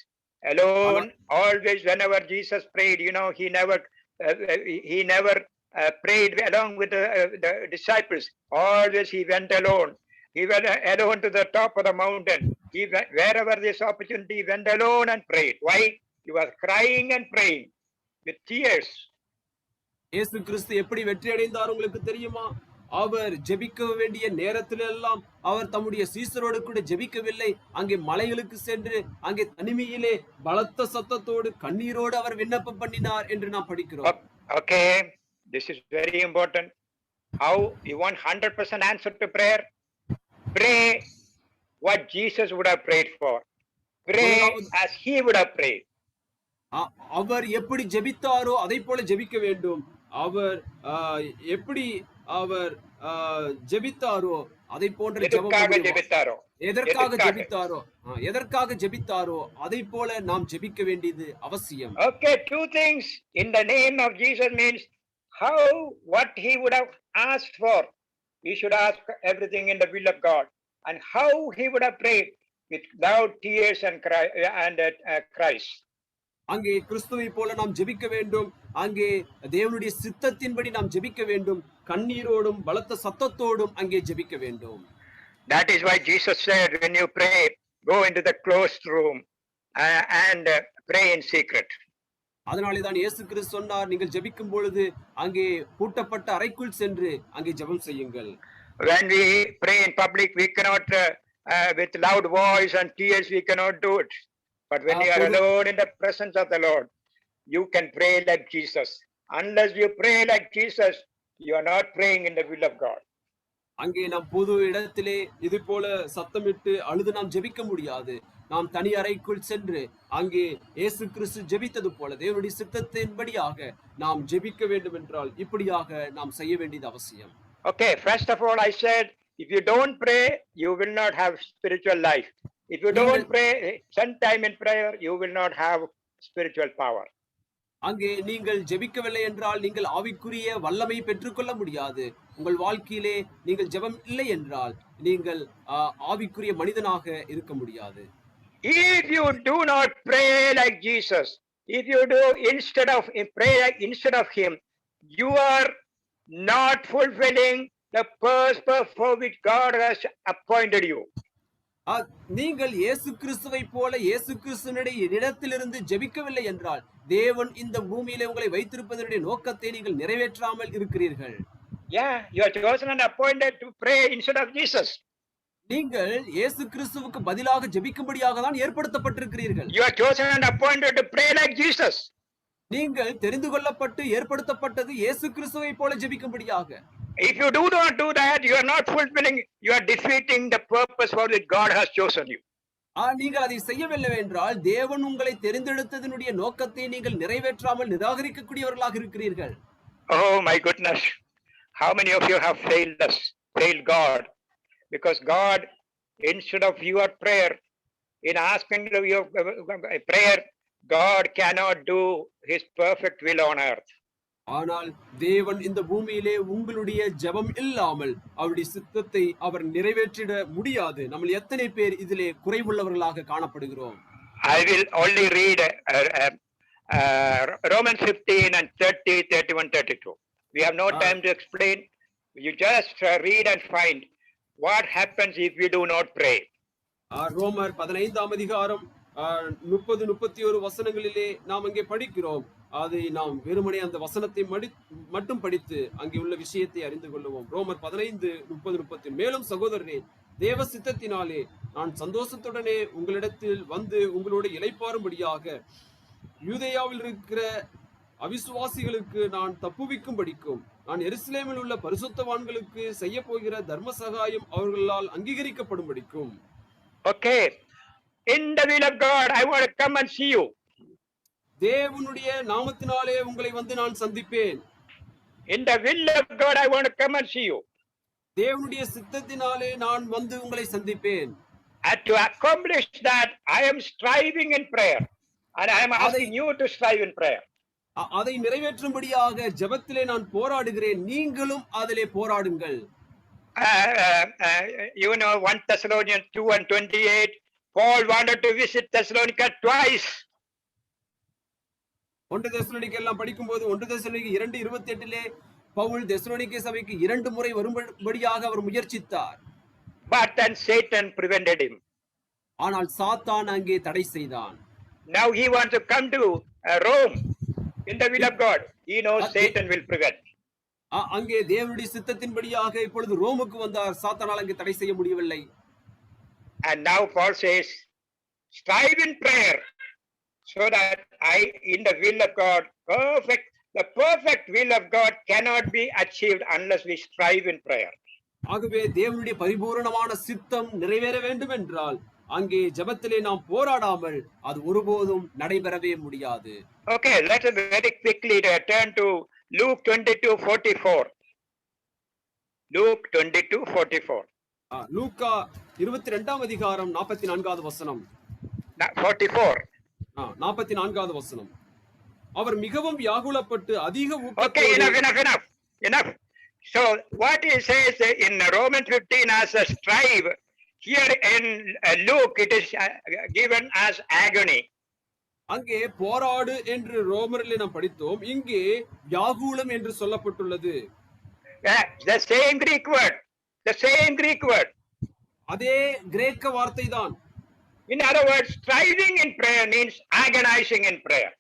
S6: alone. Always whenever Jesus prayed, he never prayed along with the disciples. Always he went alone. He went alone to the top of the mountain. Wherever this opportunity, he went alone and prayed. Why? He was crying and praying with tears.
S7: இயேசு கிறிஸ்து எப்படி வெற்றி அடைந்தார் உங்களுக்கு தெரியுமா? அவர் ஜெபிக்க வேண்டிய நேரத்திலெல்லாம் அவர் தம்முடைய சீசரோடு கூட ஜெபிக்கவில்லை. அங்கே மலைகளுக்கு சென்று அங்கே தனிமையிலே பலத்த சத்தத்தோடு கண்ணீரோடு அவர் விண்ணப்பம் பண்ணினார் என்று நாம் படிக்கிறோம்.
S6: Okay, this is very important. How you want 100% answer to prayer? Pray what Jesus would have prayed for. Pray as he would have prayed.
S7: அவர் எப்படி ஜெபித்தாரோ அதை போல ஜெபிக்க வேண்டும். அவர் எப்படி அவர் ஜெபித்தாரோ அதை போன்ற ஜெபம்
S6: எதுக்காக
S7: நம்முடைய
S6: ஜெபித்தாரோ
S7: எதற்காக ஜெபித்தாரோ அதை போல நாம் ஜெபிக்க வேண்டியது அவசியம்.
S6: Okay, two things in the name of Jesus means what he would have asked for. He should ask everything in the will of God, and how he would have prayed without tears and cries.
S7: அங்கே கிறிஸ்துவை போல நாம் ஜெபிக்க வேண்டும், அங்கே தேவனுடைய சித்தத்தின்படி நாம் ஜெபிக்க வேண்டும், கண்ணீரோடும் பலத்த சத்தத்தோடும் அங்கே ஜெபிக்க வேண்டும்.
S6: That is why Jesus said, when you pray, go into the closed room and pray in secret.
S7: அதனாலே தான் இயேசு கிறிஸ்து சொன்னார், நீங்கள் ஜெபிக்கும் பொழுது அங்கே பூட்டப்பட்ட அறைக்குள் சென்று அங்கே ஜெபம் செய்யுங்கள்.
S6: When we pray in public, we cannot with loud voice and tears we cannot do it. But when you are alone in the presence of the Lord, you can pray like Jesus. Unless you pray like Jesus, you are not praying in the will of God.
S7: அங்கே நாம் பொது இடத்திலே இது போல சத்தமிட்டு அழுது நாம் ஜெபிக்க முடியாது. நாம் தனி அறைக்குள் சென்று அங்கே இயேசு கிறிஸ்து ஜெபித்தது போல தேவனுடைய சித்தத்தின்படியாக நாம் ஜெபிக்க வேண்டும் என்றால் இப்படியாக நாம் செய்ய வேண்டியது அவசியம்.
S6: Okay, first of all I said, if you don't pray, you will not have spiritual life. If you don't pray, spend time in prayer, you will not have spiritual power.
S7: அங்கே நீங்கள் ஜெபிக்கவில்லை என்றால் நீங்கள் ஆவிக்குரிய வல்லமை பெற்றுக்கொள்ள முடியாது. உங்கள் வாழ்க்கையிலே நீங்கள் ஜெபம் இல்லை என்றால் நீங்கள் ஆவிக்குரிய மனிதனாக இருக்க முடியாது.
S6: If you do not pray like Jesus, if you do instead of him, you are not fulfilling the purpose for which God has appointed you.
S7: நீங்கள் இயேசு கிறிஸ்துவை போல இயேசு கிறிஸ்துவினுடைய இடத்திலிருந்து ஜெபிக்கவில்லை என்றால் தேவன் இந்த பூமியிலே உங்களை வைத்திருப்பதனுடைய நோக்கத்தை நீங்கள் நிறைவேற்றாமல் இருக்கிறீர்கள்.
S6: Yeah, you are chosen and appointed to pray instead of Jesus.
S7: நீங்கள் இயேசு கிறிஸ்துவுக்கு பதிலாக ஜெபிக்கும்படியாக தான் ஏற்படுத்தப்பட்டிருக்கிறீர்கள்.
S6: You are chosen and appointed to pray like Jesus.
S7: நீங்கள் தெரிந்து கொள்ளப்பட்டு ஏற்படுத்தப்பட்டது இயேசு கிறிஸ்துவை போல ஜெபிக்கும்படியாக.
S6: If you do not do that, you are not fulfilling, you are defeating the purpose for which God has chosen you.
S7: நீங்கள் அதை செய்யவில்லை என்றால் தேவன் உங்களை தெரிந்தெடுத்ததனுடைய நோக்கத்தை நீங்கள் நிறைவேற்றாமல் நிராகரிக்கக்கூடியவர்களாக இருக்கிறீர்கள்.
S6: Oh my goodness, how many of you have failed God? Because God, instead of your prayer, in asking your prayer, God cannot do his perfect will on earth.
S7: ஆனால் தேவன் இந்த பூமியிலே உங்களுடைய ஜெபம் இல்லாமல் அவருடைய சித்தத்தை அவர் நிறைவேற்றிட முடியாது. நம்ம எத்தனை பேர் இதிலே குறைவுள்ளவர்களாக காணப்படுகிறோம்?
S6: I will only read Romans 15 and 30, 31, 32. We have no time to explain. You just read and find what happens if we do not pray.
S7: ரோமர் 15ஆம் அதிகாரம் 30-31 வசனங்களிலே நாம் அங்கே படிக்கிறோம். அதை நாம் வெறுமனே அந்த வசனத்தை மட்டும் படித்து அங்கே உள்ள விஷயத்தை அறிந்து கொள்ளுவோம். ரோமர் 15:30-30. மேலும் சகோதரரே, தேவ சித்தத்தினாலே நான் சந்தோஷத்துடனே உங்களிடத்தில் வந்து உங்களோடு இளைப்பாறும்படியாக யூதேயாவில் இருக்கிற அவிசுவாசிகளுக்கு நான் தப்புவிக்கும்படிக்கும் நான் எருசலேமில் உள்ள பரிசுத்தவான்களுக்கு செய்ய போகிற தர்ம சகாயம் அவர்களால் அங்கீகரிக்கப்படும்படிக்கும்.
S6: Okay, in the will of God I want to come and see you.
S7: தேவனுடைய நாமத்தினாலே உங்களை வந்து நான் சந்திப்பேன்.
S6: In the will of God I want to come and see you.
S7: தேவனுடைய சித்தத்தினாலே நான் வந்து உங்களை சந்திப்பேன்.
S6: And to accomplish that I am striving in prayer and I am asking you to strive in prayer.
S7: அதை நிறைவேற்றும்படியாக ஜெபத்திலே நான் போராடுகிறேன், நீங்களும் அதிலே போராடுங்கள்.
S6: You know 1 Thessalonians 2:28, Paul wanted to visit Thessalonica twice.
S7: 1 Thessalonica எல்லாம் படிக்கும்போது 1 தெசலோனிக்கே 2:28 பவுல் தெசலோனிக்கே சபைக்கு 2 முறை வரும்படியாக அவர் முயற்சித்தார்.
S6: But then Satan prevented him.
S7: ஆனால் சாத்தான் அங்கே தடை செய்தான்.
S6: Now he wants to come to Rome in the will of God. He knows Satan will prevent.
S7: அங்கே தேவனுடைய சித்தத்தின்படியாக இப்பொழுது ரோமுக்கு வந்தார். சாத்தானால் அங்கே தடை செய்ய முடியவில்லை.
S6: And now Paul says, strive in prayer so that in the will of God, the perfect will of God cannot be achieved unless we strive in prayer.
S7: ஆகவே தேவனுடைய பரிபூரணமான சித்தம் நிறைவேற வேண்டும் என்றால் அங்கே ஜெபத்திலே நாம் போராடாமல் அது ஒருபோதும் நடைபெறவே முடியாது.
S6: Okay, let us very quickly turn to Luke 22:44. Luke 22:44.
S7: லூக்கா 22ஆம் அதிகாரம் 44வது வசனம்.
S6: 44.
S7: 44வது வசனம். அவர் மிகவும் வியாகுலப்பட்டு அதிக
S6: Okay, enough. So what he says in Romans 15 as a strive, here in Luke it is given as agony.
S7: அங்கே போராடு என்று ரோமரிலே நாம் படித்தோம், இங்கே வியாகுலம் என்று சொல்லப்பட்டுள்ளது.
S6: The same Greek word.
S7: அதே கிரேக்க வார்த்தை தான்.
S6: In other words, striving in prayer means agonizing in prayer.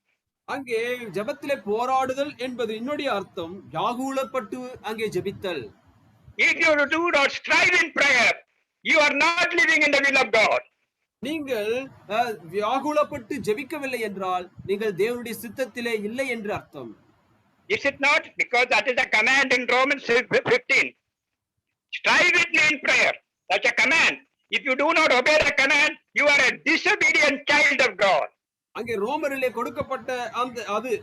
S7: அங்கே ஜெபத்திலே போராடுதல் என்பது இன்னொரு அர்த்தம் வியாகுலப்பட்டு அங்கே ஜெபித்தல்.
S6: If you do not strive in prayer, you are not living in the will of God.
S7: நீங்கள் வியாகுலப்பட்டு ஜெபிக்கவில்லை என்றால் நீங்கள் தேவனுடைய சித்தத்திலே இல்லை என்று அர்த்தம்.
S6: Is it not? Because that is a command in Romans 15. Strive with me in prayer. That's a command. If you do not obey the command, you are a disobedient child of God.
S7: அங்கே ரோமரிலே கொடுக்கப்பட்ட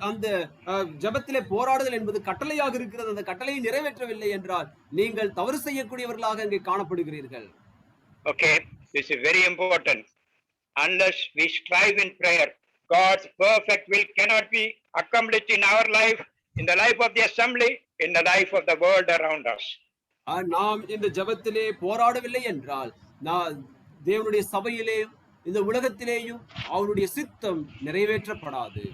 S7: அந்த ஜெபத்திலே போராடுதல் என்பது கட்டளையாக இருக்கிறது. அந்த கட்டளையை நிறைவேற்றவில்லை என்றால் நீங்கள் தவறு செய்யக்கூடியவர்களாக அங்கே காணப்படுகிறீர்கள்.
S6: Okay, this is very important. Unless we strive in prayer, God's perfect will cannot be accomplished in our life, in the life of the assembly, in the life of the world around us.
S7: நாம் இந்த ஜெபத்திலே போராடவில்லை என்றால் தேவனுடைய சபையிலே இந்த உலகத்திலேயும் அவருடைய சித்தம் நிறைவேற்றப்படாது.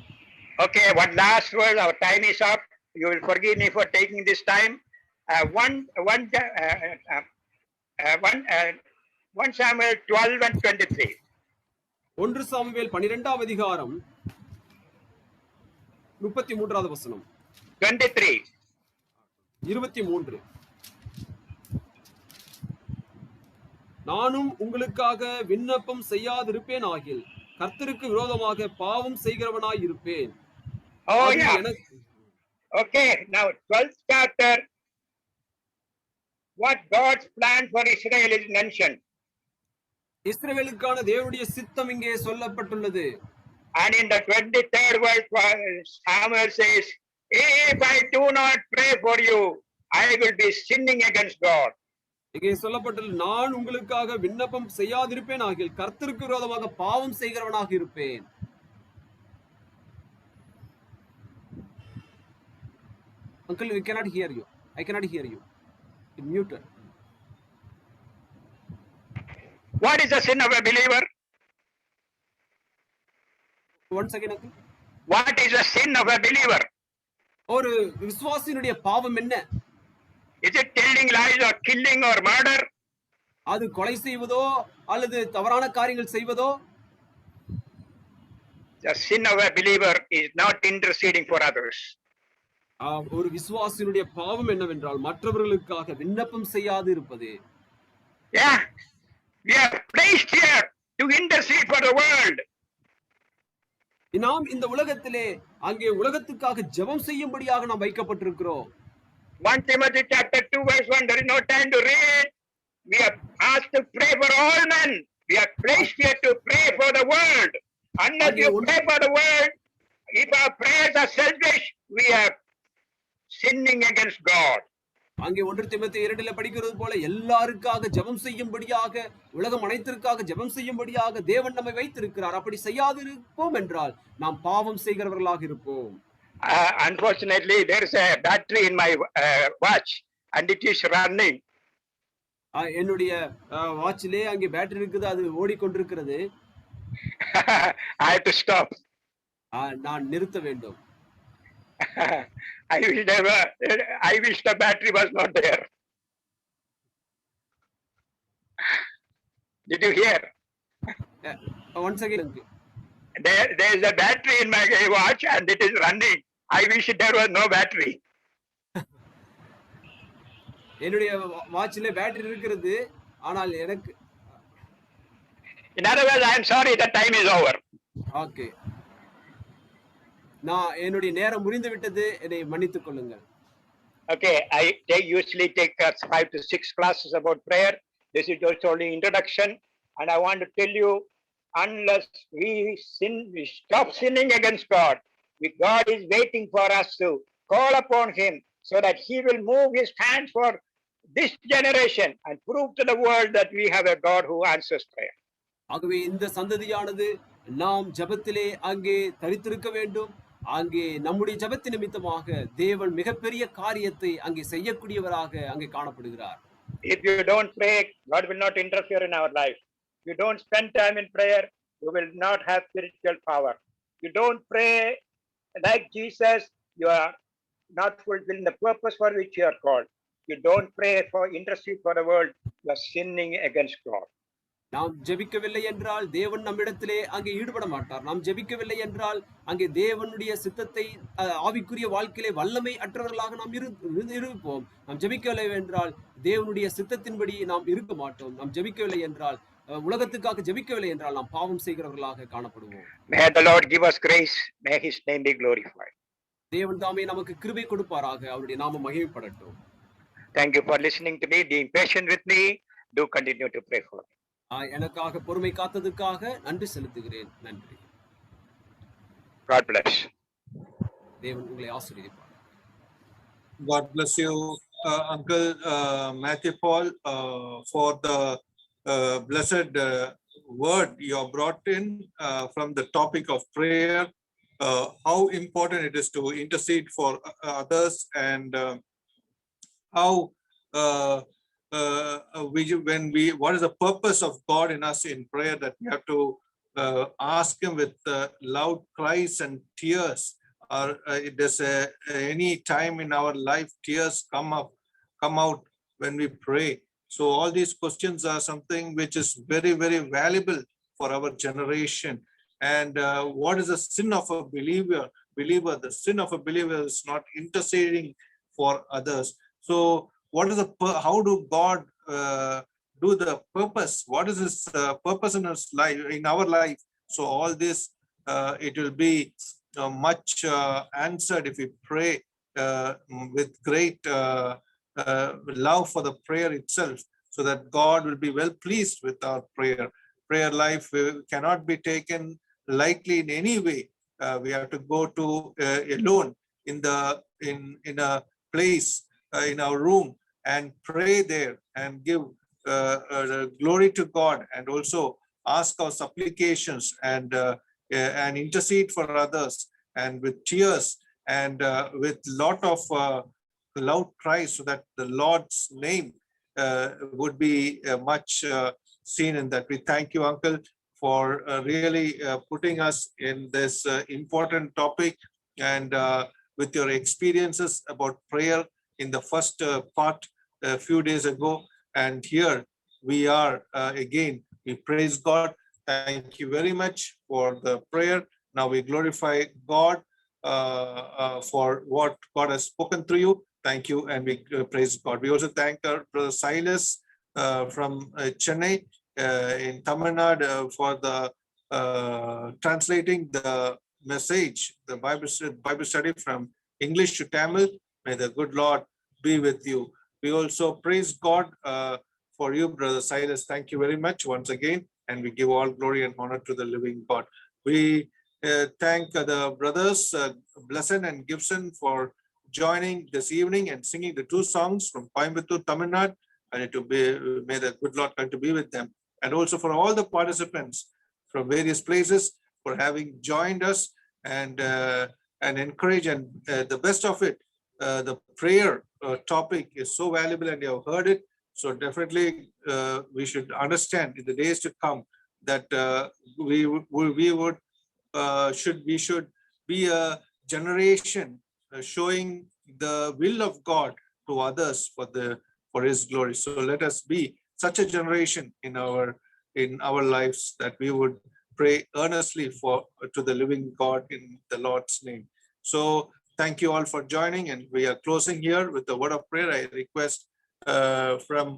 S6: Okay, one last word. Our time is up. You will forgive me for taking this time. 1 Samuel 12 and 23.
S7: 1 Samuel 12ஆம் அதிகாரம் 33வது வசனம். 23. நானும் உங்களுக்காக விண்ணப்பம் செய்யாதிருப்பேன் ஆகில் கர்த்தருக்கு விரோதமாக பாவம் செய்கிறவனாய் இருப்பேன்.
S6: Oh yeah. Okay, now 12th chapter, what God's plan for Israel is mentioned.
S7: இஸ்ரவேலுக்கான தேவனுடைய சித்தம் இங்கே சொல்லப்பட்டுள்ளது.
S6: And in the 23rd verse, Samuel says, if I do not pray for you, I will be sinning against God.
S7: இங்கே சொல்லப்பட்டுள்ள நான் உங்களுக்காக விண்ணப்பம் செய்யாதிருப்பேன் ஆகில் கர்த்தருக்கு விரோதமாக பாவம் செய்கிறவனாக இருப்பேன். Uncle, we cannot hear you. I cannot hear you. It's muted.
S6: What is the sin of a believer?
S7: Once again, uncle.
S6: What is the sin of a believer?
S7: ஒரு விசுவாசியினுடைய பாவம் என்ன?
S6: Is it telling lies or killing or murder?
S7: அது கொலை செய்வதோ அல்லது தவறான காரியங்கள் செய்வதோ?
S6: The sin of a believer is not interceding for others.
S7: ஒரு விசுவாசியினுடைய பாவம் என்னவென்றால் மற்றவர்களுக்காக விண்ணப்பம் செய்யாது இருப்பது.
S6: Yeah, we are placed here to intercede for the world.
S7: நாம் இந்த உலகத்திலே அங்கே உலகத்துக்காக ஜெபம் செய்யும்படியாக நாம் வைக்கப்பட்டிருக்கிறோம்.
S6: 1 Timothy chapter 2 verse 1, there is no time to read. We are asked to pray for all men. We are placed here to pray for the world. Unless you pray for the world, if our prayers are selfish, we are sinning against God.
S7: அங்கே 1 தீமோத்தேயு 2 படிக்கிறது போல எல்லாருக்காக ஜெபம் செய்யும்படியாக உலகம் அனைத்திற்காக ஜெபம் செய்யும்படியாக தேவன் நம்மை வைத்திருக்கிறார். அப்படி செய்யாது இருப்போம் என்றால் நாம் பாவம் செய்கிறவர்களாக இருப்போம்.
S6: Unfortunately, there is a battery in my watch and it is running.
S7: என்னுடைய வாட்சிலே அங்கே பேட்டரி இருக்குது, அது ஓடிக்கொண்டிருக்கிறது.
S6: I have to stop.
S7: நான் நிறுத்த வேண்டும்.
S6: I wish the battery was not there. Did you hear?
S7: Once again.
S6: There is a battery in my watch and it is running. I wish there was no battery.
S7: என்னுடைய வாட்சிலே battery இருக்கிறது, ஆனால் எனக்கு.
S6: In other words, I am sorry, the time is over.
S7: Okay. நான் என்னுடைய நேரம் முடிந்து விட்டது, என்னை மன்னித்துக் கொள்ளுங்கள்.
S6: Okay, I usually take 5 to 6 classes about prayer. This is just only introduction, and I want to tell you, unless we stop sinning against God, God is waiting for us to call upon Him so that He will move His hands for this generation and prove to the world that we have a God who answers prayer.
S7: ஆகவே இந்த சந்ததியானது நாம் ஜெபத்திலே அங்கே தரித்திருக்க வேண்டும். அங்கே நம்முடைய ஜெபத்தின் நிமித்தமாக தேவன் மிகப்பெரிய காரியத்தை அங்கே செய்யக்கூடியவராக அங்கே காணப்படுகிறார்.
S6: If you don't pray, God will not interfere in our life. If you don't spend time in prayer, you will not have spiritual power. You don't pray like Jesus, you are not fulfilling the purpose for which you are called. You don't pray for intercede for the world, you are sinning against God.
S7: நாம் ஜெபிக்கவில்லை என்றால் தேவன் நம்மிடத்திலே அங்கே ஈடுபட மாட்டார். நாம் ஜெபிக்கவில்லை என்றால் அங்கே தேவனுடைய சித்தத்தை ஆவிக்குரிய வாழ்க்கையிலே வல்லமை அற்றவர்களாக நாம் இருப்போம். நாம் ஜெபிக்கவில்லை என்றால் தேவனுடைய சித்தத்தின்படி நாம் இருக்க மாட்டோம். நாம் ஜெபிக்கவில்லை என்றால் உலகத்துக்காக ஜெபிக்கவில்லை என்றால் நாம் பாவம் செய்கிறவர்களாக காணப்படுவோம்.
S6: May the Lord give us grace, may his name be glorified.
S7: தேவன் தாமே நமக்கு கிருபை கொடுப்பாராக, அவருடைய நாமம் மகிமைப்படட்டும்.
S6: Thank you for listening to me, being patient with me. Do continue to pray for me.
S7: எனக்காக பொறுமை காத்ததுக்காக நன்றி செலுத்துகிறேன். நன்றி.
S6: God bless.
S7: தேவன் உங்களை ஆசீர்வதிப்பார்.
S1: God bless you, Uncle Matthew Paul, for the blessed word you have brought in from the topic of prayer, how important it is to intercede for others, and how what is the purpose of God in us in prayer, that we have to ask him with loud cries and tears, or does any time in our life tears come out when we pray? So all these questions are something which is very, very valuable for our generation. And what is the sin of a believer? The sin of a believer is not interceding for others. So what is how do God do the purpose? What is his purpose in his life, in our life? So all this, it will be much answered if we pray with great love for the prayer itself, so that God will be well pleased with our prayer. Prayer life cannot be taken lightly in any way. We have to go to alone in a place in our room and pray there and give glory to God, and also ask our supplications and intercede for others, and with tears and with lot of loud cries, so that the Lord's name would be much seen in that. We thank you, Uncle, for really putting us in this important topic, and with your experiences about prayer in the first part a few days ago, and here we are again. We praise God. Thank you very much for the prayer. Now we glorify God for what God has spoken through you. Thank you, and we praise God. We also thank our brother Silas from Chennai in Tamil Nadu for the translating the message, the Bible study from English to Tamil. May the good Lord be with you. We also praise God for you, brother Silas. Thank you very much once again, and we give all glory and honor to the living God. We thank the brothers Blessed and Gibson for joining this evening and singing the two songs from Coimbatore, Tamil Nadu, and may the good Lord come to be with them, and also for all the participants from various places for having joined us and encourage. And the best of it, the prayer topic is so valuable, and you have heard it. So definitely we should understand in the days to come that we should be a generation showing the will of God to others for his glory. So let us be such a generation in our lives, that we would pray earnestly to the living God in the Lord's name. So thank you all for joining, and we are closing here with the word of prayer. I request from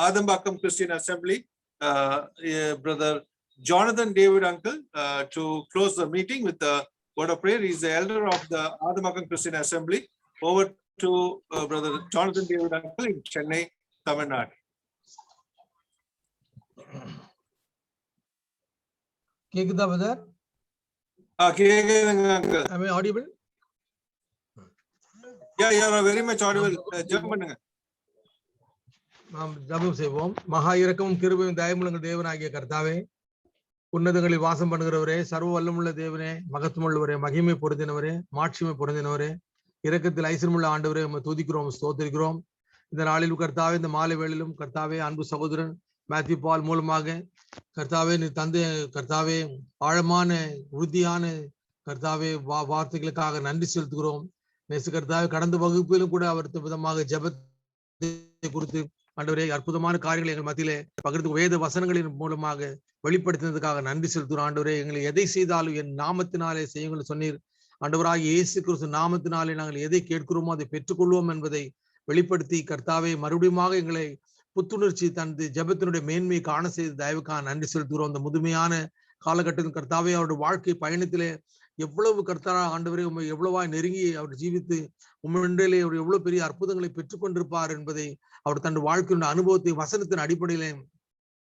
S1: Adambakam Christian Assembly, brother Jonathan David Uncle, to close the meeting with the word of prayer. He is the elder of the Adambakam Christian Assembly. Over to brother Jonathan David Uncle in Chennai, Tamil Nadu.
S8: கேக்குதா brother?
S1: கேக்குதுங்க uncle.
S8: Am I audible?
S1: Yeah, you are very much audible. Jump பண்ணுங்க.
S8: நாம் ஜெபம் செய்வோம். மகா இரக்கமும் கிருபையும் தயவுள்ள தேவனாகிய கர்த்தாவே, உன்னதங்களில் வாசம் பண்ணுகிறவரே, சர்வ வல்லமுள்ள தேவனே, மகத்துவமுள்ளவரே, மகிமை பொருந்தினவரே, மாட்சிமை பொருந்தினவரே, இரக்கத்தில் ஐஸ்வரமுள்ள ஆண்டவரே, நம்ம துதிக்கிறோம், ஸ்தோத்திரிக்கிறோம். இந்த நாளில் கர்த்தாவே, இந்த மாலை வேளையிலும் கர்த்தாவே, அன்பு சகோதரன் மேத்யூ பால் மூலமாக கர்த்தாவே நீ தந்தை கர்த்தாவே ஆழமான உறுதியான கர்த்தாவே வார்த்தைகளுக்காக நன்றி செலுத்துகிறோம். நேசு கர்த்தாவே, கடந்த வகுப்பிலும் கூட அவர் விதமாக ஜெபத்தை குறித்து ஆண்டவரே அற்புதமான காரியங்களை எங்கள் மத்தியிலே பகிர்ந்து வேத வசனங்களின் மூலமாக வெளிப்படுத்தினதுக்காக நன்றி செலுத்துகிறோம். ஆண்டவரே, எங்களை எதை செய்தாலும் என் நாமத்தினாலே செய்யுங்கள் சொன்னீர். ஆண்டவராகிய இயேசு கிறிஸ்து நாமத்தினாலே நாங்கள் எதை கேட்கிறோமோ அதை பெற்றுக்கொள்வோம் என்பதை வெளிப்படுத்தி கர்த்தாவே மறுபடியும் எங்களை புத்துணர்ச்சி தனது ஜெபத்தினுடைய மேன்மையை காண செய்த தயவுக்காக நன்றி செலுத்துகிறோம். அந்த முதுமையான காலகட்டத்தில் கர்த்தாவே அவருடைய வாழ்க்கை பயணத்திலே எவ்வளவு கர்த்தரா ஆண்டவரே உண்மை எவ்வளவா நெருங்கி அவர் ஜீவித்து உண்மையிலே அவர் எவ்வளவு பெரிய அற்புதங்களை பெற்றுக் கொண்டிருப்பார் என்பதை அவர் தன் வாழ்க்கையுடைய அனுபவத்தை வசனத்தின் அடிப்படையிலே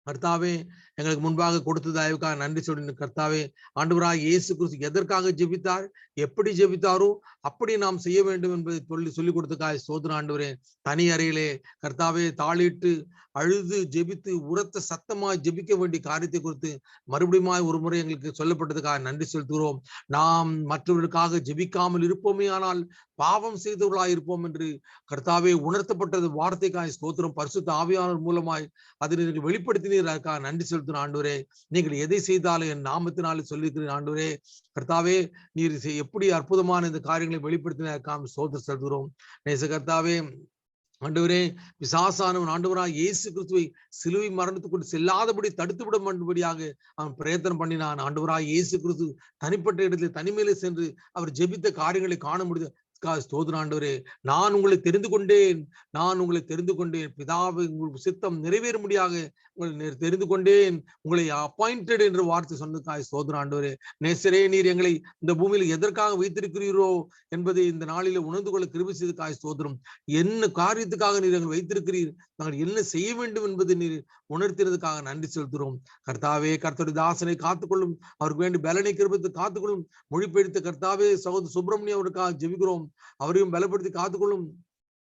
S8: கர்த்தாவே எங்களுக்கு முன்பாக கொடுத்த தயவுக்காக நன்றி சொல்லி கர்த்தாவே ஆண்டவராகிய இயேசு கிறிஸ்து எதற்காக ஜெபித்தார், எப்படி ஜெபித்தாரோ அப்படி நாம் செய்ய வேண்டும் என்பதை சொல்லிக் கொடுத்ததுக்காக ஸ்தோத்திரம் ஆண்டவரே. தனி அறையிலே கர்த்தாவே தாளிட்டு அழுது ஜெபித்து உரத்த சத்தமாய் ஜெபிக்க வேண்டிய காரியத்தை குறித்து மறுபடியும் ஒரு முறை எங்களுக்கு சொல்லப்பட்டதுக்காக நன்றி செலுத்துகிறோம். நாம் மற்றவர்களுக்காக ஜெபிக்காமல் இருப்போமே ஆனால் பாவம் செய்தவர்களாய் இருப்போம் என்று கர்த்தாவே உணர்த்தப்பட்டது வார்த்தைக்காய் ஸ்தோத்திரம். பரிசுத்த ஆவியானவர் மூலமாய் அதை நீங்கள் வெளிப்படுத்தினீர்களுக்காக நன்றி செலுத்தின ஆண்டவரே. நீங்கள் எதை செய்தாலும் என் நாமத்தினாலே சொல்லியிருக்கிறேன் ஆண்டவரே. கர்த்தாவே நீர் எப்படி அற்புதமான இந்த காரியங்களை வெளிப்படுத்தினதற்காக ஸ்தோத்திரம் செலுத்துகிறோம். நேச கர்த்தாவே ஆண்டவரே, பிசாசானவன் ஆண்டவராக இயேசு கிறிஸ்துவை சிலுவை மரணத்துக்கு செல்லாதபடி தடுத்து விட வேண்டும்படியாக அவன் பிரயத்தனம் பண்ணினான். ஆண்டவராக இயேசு கிறிஸ்து தனிப்பட்ட இடத்தில் தனிமையிலே சென்று அவர் ஜெபித்த காரியங்களை காண முடியுது. ஸ்தோத்திரம் ஆண்டவரே, நான் உங்களை தெரிந்து கொண்டேன் பிதாவை உங்களுக்கு சித்தம் நிறைவேறும்படியாக உங்களை தெரிந்து கொண்டேன், உங்களை அப்பாயிண்டட் என்ற வார்த்தை சொன்னதுக்காக ஸ்தோத்திரம் ஆண்டவரே. நேசரே, நீர் எங்களை இந்த பூமியில எதற்காக வைத்திருக்கிறீரோ என்பதை இந்த நாளில உணர்ந்து கொள்ள கிருபை செய்ததுக்காக ஸ்தோத்திரம். என்ன காரியத்துக்காக நீர் எங்களை வைத்திருக்கிறீர், நாங்கள் என்ன செய்ய வேண்டும் என்பதை நீர் உணர்த்தினதுக்காக நன்றி செலுத்துகிறோம். கர்த்தாவே, கர்த்தருடைய தாசனை காத்துக்கொள்ளும், அவருக்கு வேண்டிய பலனை கிருபத்தை காத்துக்கொள்ளும். மொழிபெயர்த்த கர்த்தாவே சகோதர சுப்பிரமணியம் அவருக்காக ஜெபிக்கிறோம், அவரையும் பலப்படுத்தி காத்துக்கொள்ளும்.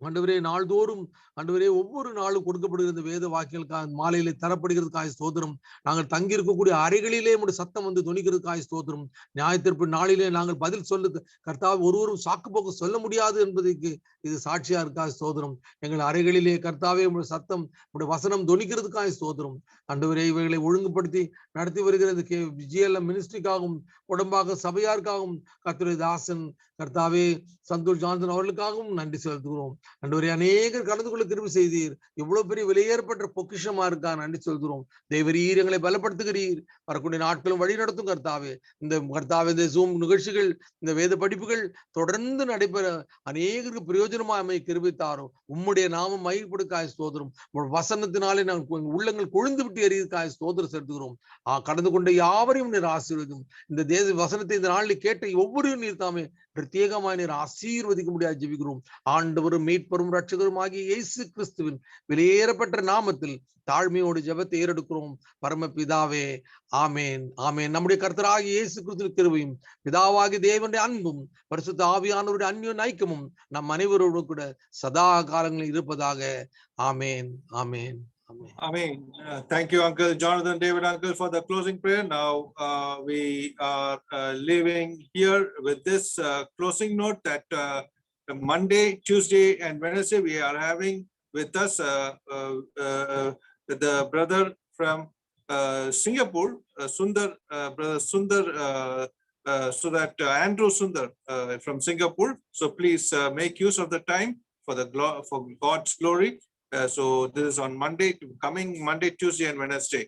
S8: ஆண்டவரே, நாள்தோறும் ஆண்டவரே ஒவ்வொரு நாளும் கொடுக்கப்படுகிற இந்த வேத வாக்கியங்களுக்காக மாலையிலே தரப்படுகிறதுக்காக ஸ்தோத்திரம். நாங்கள் தங்கி இருக்கக்கூடிய அறைகளிலே நம்முடைய சத்தம் வந்து துணிக்கிறதுக்காக ஸ்தோத்திரம். நியாயத்தீர்ப்பு நாளிலே நாங்கள் பதில் சொல்ல கர்த்தாவை ஒருவரும் சாக்கு போக்கு சொல்ல முடியாது என்பதற்கு இது சாட்சியா இருக்கா ஸ்தோத்திரம். எங்கள் அறைகளிலே கர்த்தாவே உங்களுடைய சத்தம் உங்களுடைய வசனம் துணிக்கிறதுக்காக ஸ்தோத்திரம். ஆண்டவரே, இவைகளை ஒழுங்குபடுத்தி நடத்தி வருகிற இந்த விஜயஎல்எம் மினிஸ்ட்ரிக்காகவும் உடம்பாக சபையாருக்காகவும் கர்த்தருடைய தாசன் கர்த்தாவே சந்தோஷ் ஜான்சன் அவர்களுக்காகவும் நன்றி செலுத்துகிறோம். ஆண்டவரே, அநேகர் கலந்து கொள்ள கிருபை செய்தீர். எவ்வளவு பெரிய விலையேற்பட்ட பொக்கிஷமா இருக்கா நன்றி சொல்கிறோம். தேவரீர் எங்களை பலப்படுத்துகிறீர். வரக்கூடிய நாட்களும் வழி நடத்தும் கர்த்தாவே. இந்த ஜூம் நிகழ்ச்சிகள், இந்த வேத படிப்புகள் தொடர்ந்து நடைபெற அநேகருக்கு பிரயோஜனமா அமை கிருபித்தாரும். உம்முடைய நாமம் மகிழ்ப்படுக்காய் ஸ்தோத்திரம். வசனத்தினாலே நாங்கள் உள்ளங்கள் கொழுந்து விட்டு எறியதுக்காய் ஸ்தோத்திரம் செலுத்துகிறோம். கடந்து கொண்ட யாவரையும் நீர் ஆசீர்வதிக்கும். இந்த தேச வசனத்தை இந்த நாளில் கேட்ட ஒவ்வொருவரும் நீர் தாமே பிரத்யேகமாய் நீர் ஆசீர்வதிக்க முடியாது ஜெபிக்கிறோம். ஆண்டவரும் மீட்பரும் ரட்சகரும் ஆகிய இயேசு கிறிஸ்துவின் வெளியேறப்பட்ட நாமத்தில் தாழ்மையோடு ஜெபத்தை ஏறெடுக்கிறோம் பரமபிதாவே, ஆமேன் ஆமேன். நம்முடைய கர்த்தராகிய இயேசு கிறிஸ்துவின் கிருபையும் பிதாவாகிய தேவனுடைய அன்பும் பரிசுத்த ஆவியானவருடைய அந்நிய ஐக்கியமும் நம் அனைவரோடு கூட சதா காலங்களில் இருப்பதாக. ஆமேன் ஆமேன்.
S1: Amen. Thank you, Uncle Jonathan David, Uncle, for the closing prayer. Now we are leaving here with this closing note that Monday, Tuesday, and Wednesday we are having with us the brother from Singapore, Sundar, brother Sundar, so that Andrew Sundar from Singapore. So please make use of the time for God's glory. So this is on coming Monday, Tuesday, and Wednesday.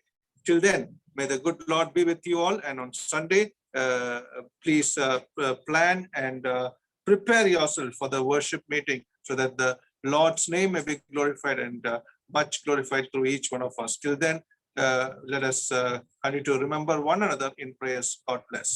S1: Till then, may the good Lord be with you all. And on Sunday, please plan and prepare yourself for the worship meeting so that the Lord's name may be glorified and much glorified through each one of us. Till then, let us continue to remember one another in prayers. God bless.